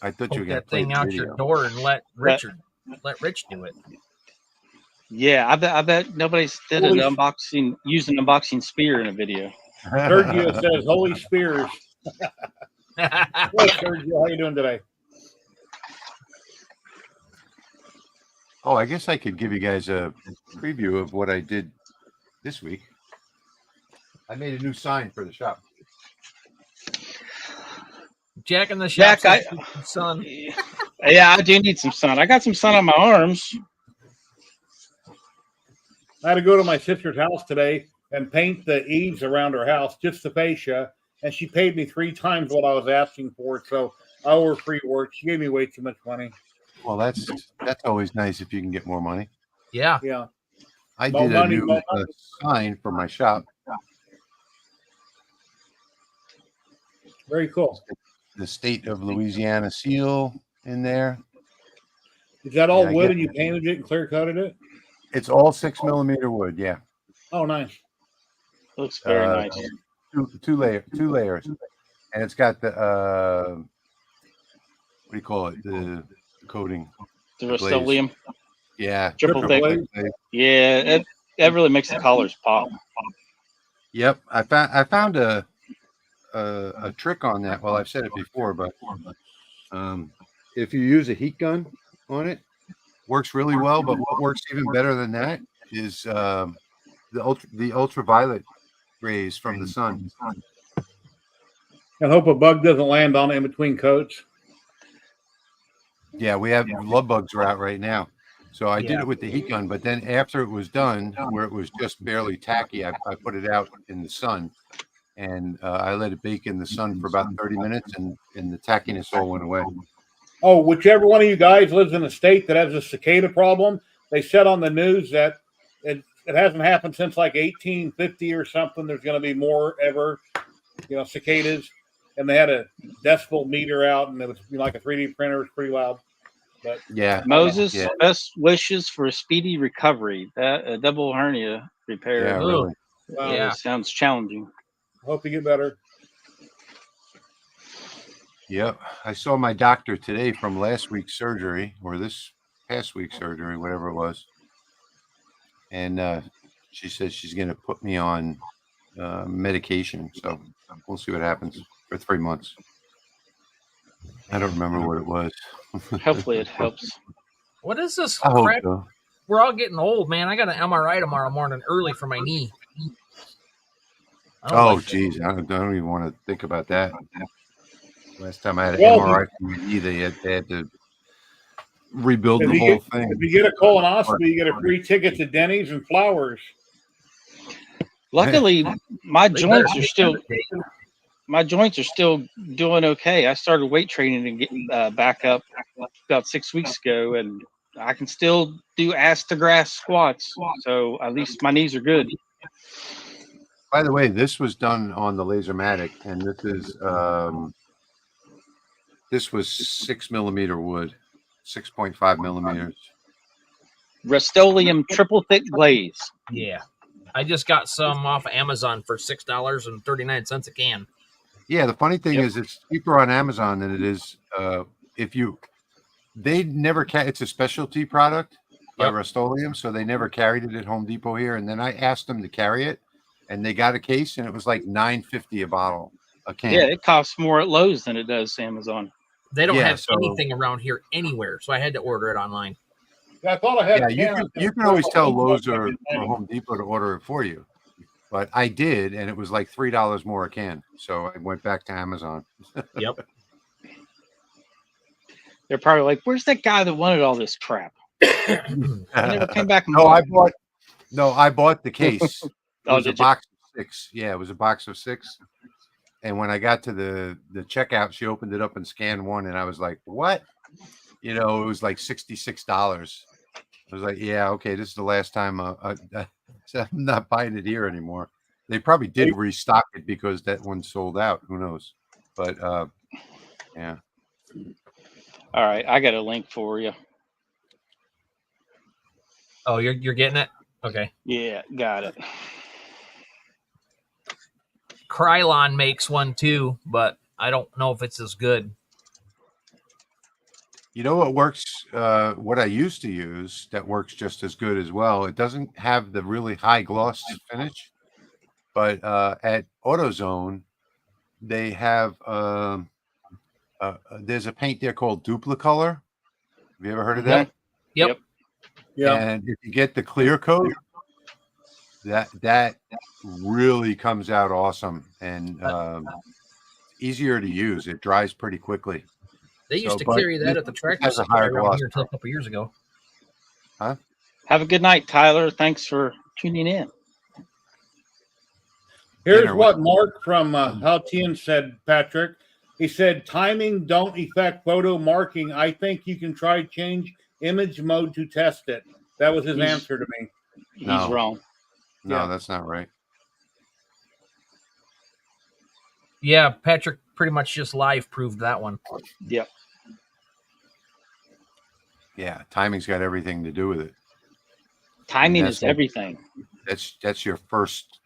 I thought you were Poke going to that play thing the out video. your door and let Rich do it. Yeah, I bet nobody's did an unboxing, used an unboxing spear in a video. Sergio says, "Holy Spears." Hey, Sergio, how you doing today? Oh, I guess I could give you guys a preview of what I did this week. I made a new sign for the shop. Jack in the shop. Jack, sun. Yeah, I do need some sun. I got some sun on my arms. I had to go to my sister's house today and paint the eaves around her house, just the fascia, and she paid me 3 times what I was asking for. So I owe her free work. She gave me way too much money. Well, that's always nice if you can get more money. Yeah. Yeah. I did a new sign for my shop. Very cool. The state of Louisiana seal in there. Is that all wood and you painted it and clear coated it? It's all 6mm wood. Yeah. Oh, nice. Looks very nice. Two layers, and it's got the what do you call it? The coating. The Rust-Oleum. Yeah. Triple thick. Yeah, that really makes the colors pop. Yep. I found a trick on that. Well, I've said it before, but if you use a heat gun on it, works really well. But what works even better than that is the ultraviolet rays from the sun. I hope a bug doesn't land on it in between coats. Yeah, we have love bugs are out right now. So I did it with the heat gun, but then after it was done, where it was just barely tacky, I put it out in the sun, and I let it bake in the sun for about 30 minutes, and the tackiness all went away. Oh, whichever one of you guys lives in a state that has a cicada problem, they said on the news that it hasn't happened since like 1850 or something. There's going to be more ever, cicadas. And they had a decibel meter out, and it was like a 3D printer. It was pretty loud. But Yeah. Moses, Yeah. best wishes for a speedy recovery. That a double hernia repair. Yeah, really. wow, Yeah. Sounds challenging. hope you get better. Yep. I saw my doctor today from last week's surgery, or this past week's surgery, whatever it was. And she says she's going to put me on medication. So we'll see what happens for 3 months. I don't remember what it was. Hopefully it helps. What is this I hope crap? so. We're all getting old, man. I got an MRI tomorrow morning early for my knee. I don't Oh, like it. geez. I don't even want to think about that. Last time I had an Well, MRI for my knee, they had to rebuild If the you whole get thing. if you get a colonoscopy, you get a free ticket to Denny's and flowers. Luckily, my They joints better are still take it. my joints are still doing okay. I started weight training and getting back up about 6 weeks ago, and I can still do ass to grass squats. So at least my knees are good. By the way, this was done on the laserMATIC, and this was 6mm wood, 6.5 millimeters. Rust-Oleum triple thick glaze. Yeah. I just got some off of Amazon for $6.39 a can. Yeah, the funny thing Yep. is it's cheaper on Amazon than it is they never it's a specialty product by Yep. Rust-Oleum, so they never carried it at Home Depot here. And then I asked them to carry it, and they got a case, and it was like $9.50 a bottle, a can. Yeah, it costs more at Lowe's than it does Amazon. They don't Yeah, have so- anything around here anywhere, so I had to order it online. Yeah, I thought I had. Yeah, you can always tell Lowe's or Home Depot to order it for you. But I did, and it was like $3 more a can. So I went back to Amazon. Yep. They're probably like, "Where's that guy that wanted all this crap? He never came back and No, bought." I bought the case. It Oh, was a did you? box of 6. Yeah, it was a box of 6. And when I got to the checkout, she opened it up and scanned one, and I was like, "What?" It was like $66. I was like, "Yeah, okay, this is the last time I'm not buying it here anymore." They probably did restock it because that one sold out. Who knows? But yeah. All right, I got a link for you. Oh, you're getting it? Okay. Yeah, got it. Krylon makes one too, but I don't know if it's as good. You know what works? What I used to use that works just as good as well. It doesn't have the really high gloss finish, but at AutoZone, they have there's a paint there called Duplicolor. Have you ever heard of that? Yep. Yeah, And if you get the clear coat, that really comes out awesome and easiver to use. It dries pretty quickly. They used to but carry that it at the tractor has a supply higher around gloss here until a coat. couple years ago. Have a good night, Tyler. Thanks for tuning in. here's dinner what Mark from Haltian said. Patrick, he said, "Timing don't affect photo marking. I think you can try change image mode to test it." That was his He's- answer to me. He's No. wrong. No, Yeah. that's not right. Yeah, Patrick pretty much just live proved that one. Yep. Yeah, timing's got everything to do with it. Timing that's is like- everything. That's your first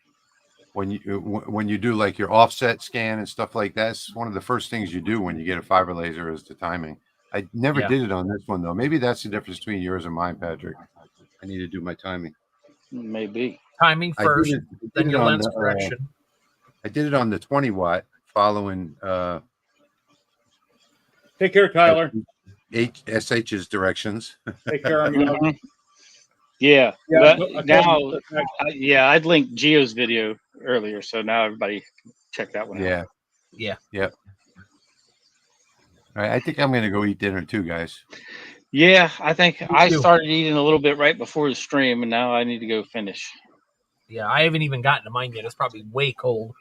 when you do like your offset scan and stuff like that. It's one of the first things you do when you get a fiber laser is the timing. I never Yeah. did it on this one though. Maybe that's the difference between yours and mine, Patrick. I need to do my timing. Maybe. Timing I first, did then it your on lens the, correction. I did it on the 20 watt following Take care, Tyler. SH's directions. Take care. I'm your dog. Mhm. Yeah. Yeah, But I told now, him to- yeah, I'd linked Gio's video earlier, so now everybody can check that one out. Yeah. Yeah. All right, I think I'm going to go eat dinner too, guys. Yeah, I think I too. started eating a little bit right before the stream, and now I need to go finish. Yeah, I haven't even gotten to mine yet. It's probably way cold.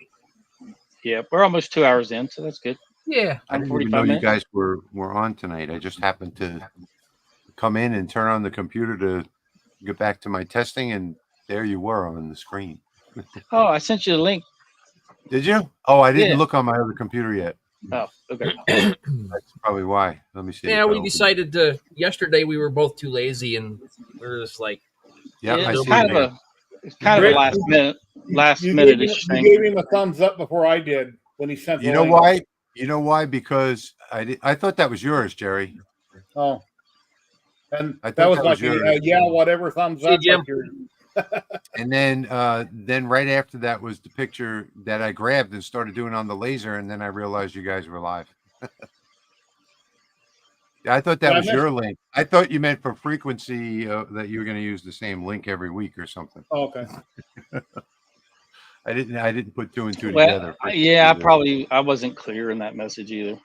Yeah, we're almost 2 hours in, so that's good. Yeah. I didn't even 45 know you minutes. guys were on tonight. I just happened to come in and turn on the computer to get back to my testing, and There you were on the screen. Oh, I sent you the link. Did you? Oh, I didn't Yeah. look on my other computer yet. Oh, okay. That's probably why. Let me see. Yeah, if I we open it. decided to. Yesterday, we were both too lazy, and we were just like, Yeah, Yeah, I it's see kind it of here. it's kind of a Rick, last you minute-ish thing. gave him a thumbs up before I did when he sent the You know link. why? You know why? Because I thought that was yours, Jerry. Oh, and I that thought was that like was yours. yeah, whatever, thumbs See, up. Jim. Like you're, And then right after that was the picture that I grabbed and started doing on the laser, and then I realized you guys were live. I thought that Yeah, I was your link. I thought you meant for frequency that you were going to use the same link every week or something. oh, okay. I didn't put two and two Well, together. yeah, I wasn't clear in that message either.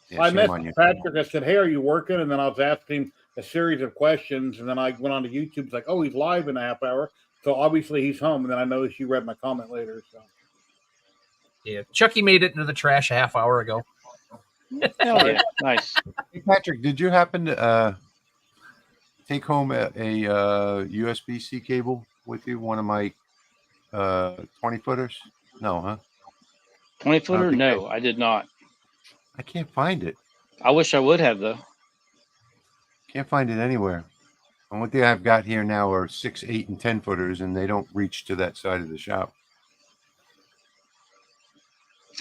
Yeah, I shame on you. messaged Patrick. I said, "Hey, are you working?" And then I was asking him a series of questions, and then I went on to YouTube. It's like, "Oh, he's live in a half hour." So obviously he's home. And then I noticed you read my comment later. So yeah, Chucky made it into the trash a half hour ago. Hell yeah, nice. Hey, Patrick, did you happen to take home a USB-C cable with you? One of my 20-footers? No, huh? 20-footer? think No, I did not. I can't find it. I wish I would have though. Can't find it anywhere. And what I've got here now are 6, 8, and 10-footers, and they don't reach to that side of the shop.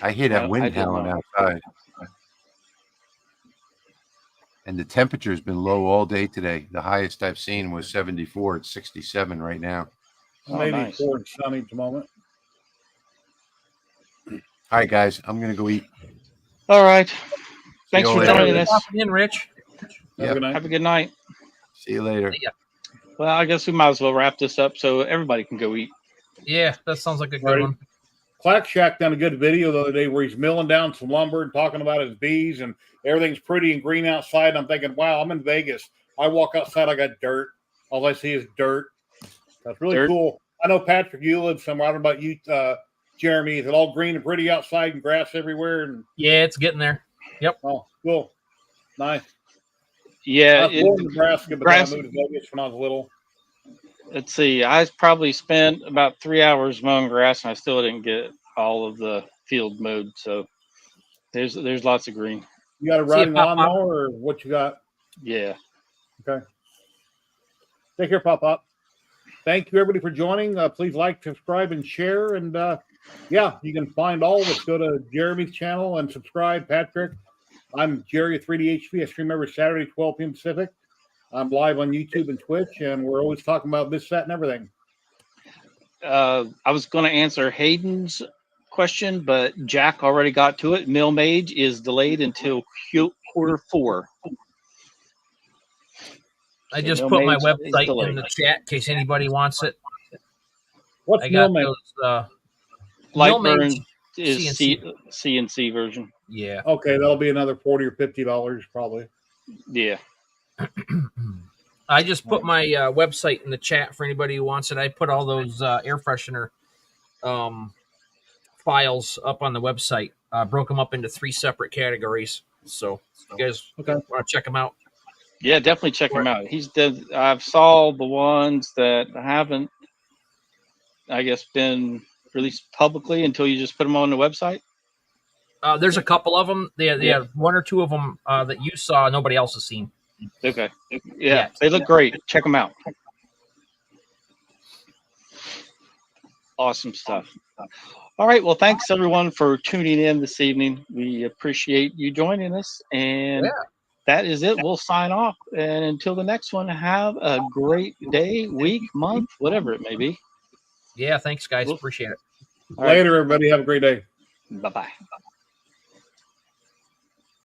I hear that No, I wind did howling not. outside. And the temperature's been low all day today. The highest I've seen was 74. It's 67 right now. Oh, maybe nice. poor and sunny at the moment. All right, guys, I'm gonna go eat. All right. See Thanks you for later. joining us. Popping in, Rich. Have Yeah. a good night. Have a good night. See you later. Well, I guess we might as well wrap this up so everybody can go eat. Yeah, that sounds like a good Right. one. Clack Shack done a good video the other day where he's milling down some lumber and talking about his bees and everything's pretty and green outside. And I'm thinking, wow, I'm in Vegas. I walk outside, I got dirt. All I see is dirt. That's really Dirt. cool. I know, Patrick, you live somewhere. I don't know about you, Jeremy. Is it all green and pretty outside and grass everywhere? And Yeah, it's getting there. oh, cool. Nice. Yeah, I was born in Nebraska, but then grass- I moved to Vegas when I was little. let's see. I probably spent about 3 hours mowing grass, and I still didn't get all of the field mowed. So there's lots of green. You got a See you, riding Pop-Pop. lawnmower or what you got? Yeah. Take care, Pop. Thank you, everybody, for joining. Please like, subscribe, and share. And yeah, you can find all of us. Go to Jeremy's channel and subscribe. Patrick, I'm Jerry at 3DHP. I stream every Saturday, 12 p.m. Pacific. I'm live on YouTube and Twitch, and we're always talking about this, that, and everything. I was going to answer Hayden's question, but Jack already got to it. Mill Mage is delayed until Q4. I So just Mill put my Mage is website delayed. in the chat in case anybody wants it. What's I got Millman? those. Lightburn Millmage is CNC version. Yeah. Okay, that'll be another $40 or $50 probably. Yeah. I just put my website in the chat for anybody who wants it. I put all those air freshener files up on the website. Broke them up into 3 separate categories. So you guys want to check them out? Yeah, definitely check him out. I've saw the ones that haven't, I guess, been released publicly until you just put them on the website. There's a couple of them. They have 1 or 2 of them that you saw. Nobody else has seen. Okay. Yeah, they look great. Check them out. Awesome stuff. All right. Well, thanks everyone for tuning in this evening. We appreciate you joining us. And that is it. We'll sign off. And until the next one, have a great day, week, month, whatever it may be. Yeah, thanks, guys. Appreciate it. All right. Later, everybody. Have a great day. Bye-bye.